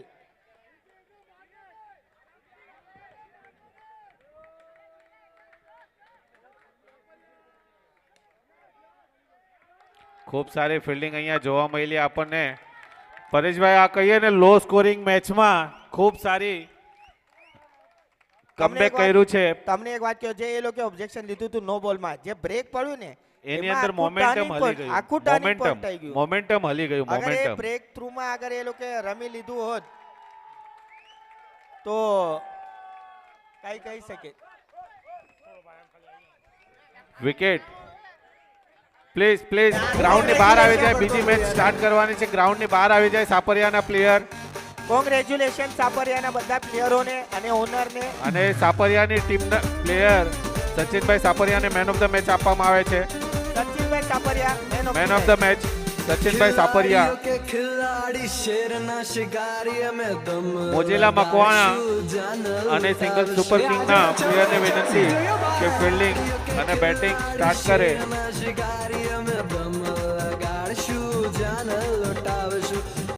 S1: ખૂબ સારી ફિલ્ડિંગ અહીંયા જોવા મળી આપણને. પરેશભાઈ આ કહીએ ને લો સ્કોરિંગ મેચમાં ખૂબ સારી કમબેક કર્યું છે.
S2: તમને એક વાત કહો, જે એ લોકો ઓબ્જેક્શન લીધું હતું નો બોલમાં જે બ્રેક પડ્યું ને
S1: એની અંદર મોમેન્ટમ હલી ગયું.
S2: આખું ટર્નિંગ પોઈન્ટ થઈ ગયું.
S1: મોમેન્ટમ હલી ગયું.
S2: અગર એ
S1: મોમેન્ટમ
S2: બ્રેક થ્રુમાં અગર એ લોકો રમી લીધું હોત તો કઈ કહી શકે.
S1: વિકેટ. પ્લીઝ પ્લીઝ ગ્રાઉન્ડની બહાર આવી જાય. બીજી મેચ સ્ટાર્ટ કરવાની છે. ગ્રાઉન્ડની બહાર આવી જાય સાપરિયાના પ્લેયર.
S2: કોંગ્રેચ્યુલેશન સાપરિયાના બધા પ્લેયરોને અને ઓનરને.
S1: અને સાપરિયાની ટીમના પ્લેયર સચિનભાઈ સાપરિયાને મેન ઓફ ધ મેચ આપવામાં આવે છે.
S2: Sachinbhai Sapariya
S1: man of the match Sachinbhai Sapariya.
S5: के खिलाड़ी शेरना शिकारी में दम
S1: મોજીલા મકવાણા
S5: जान
S1: અને સિંગલ સુપર કિંગના પ્લેયરને વિનંતી કે ફિલ્ડિંગ અને બેટિંગ સ્ટાર્ટ કરે.
S5: शिकारी में दम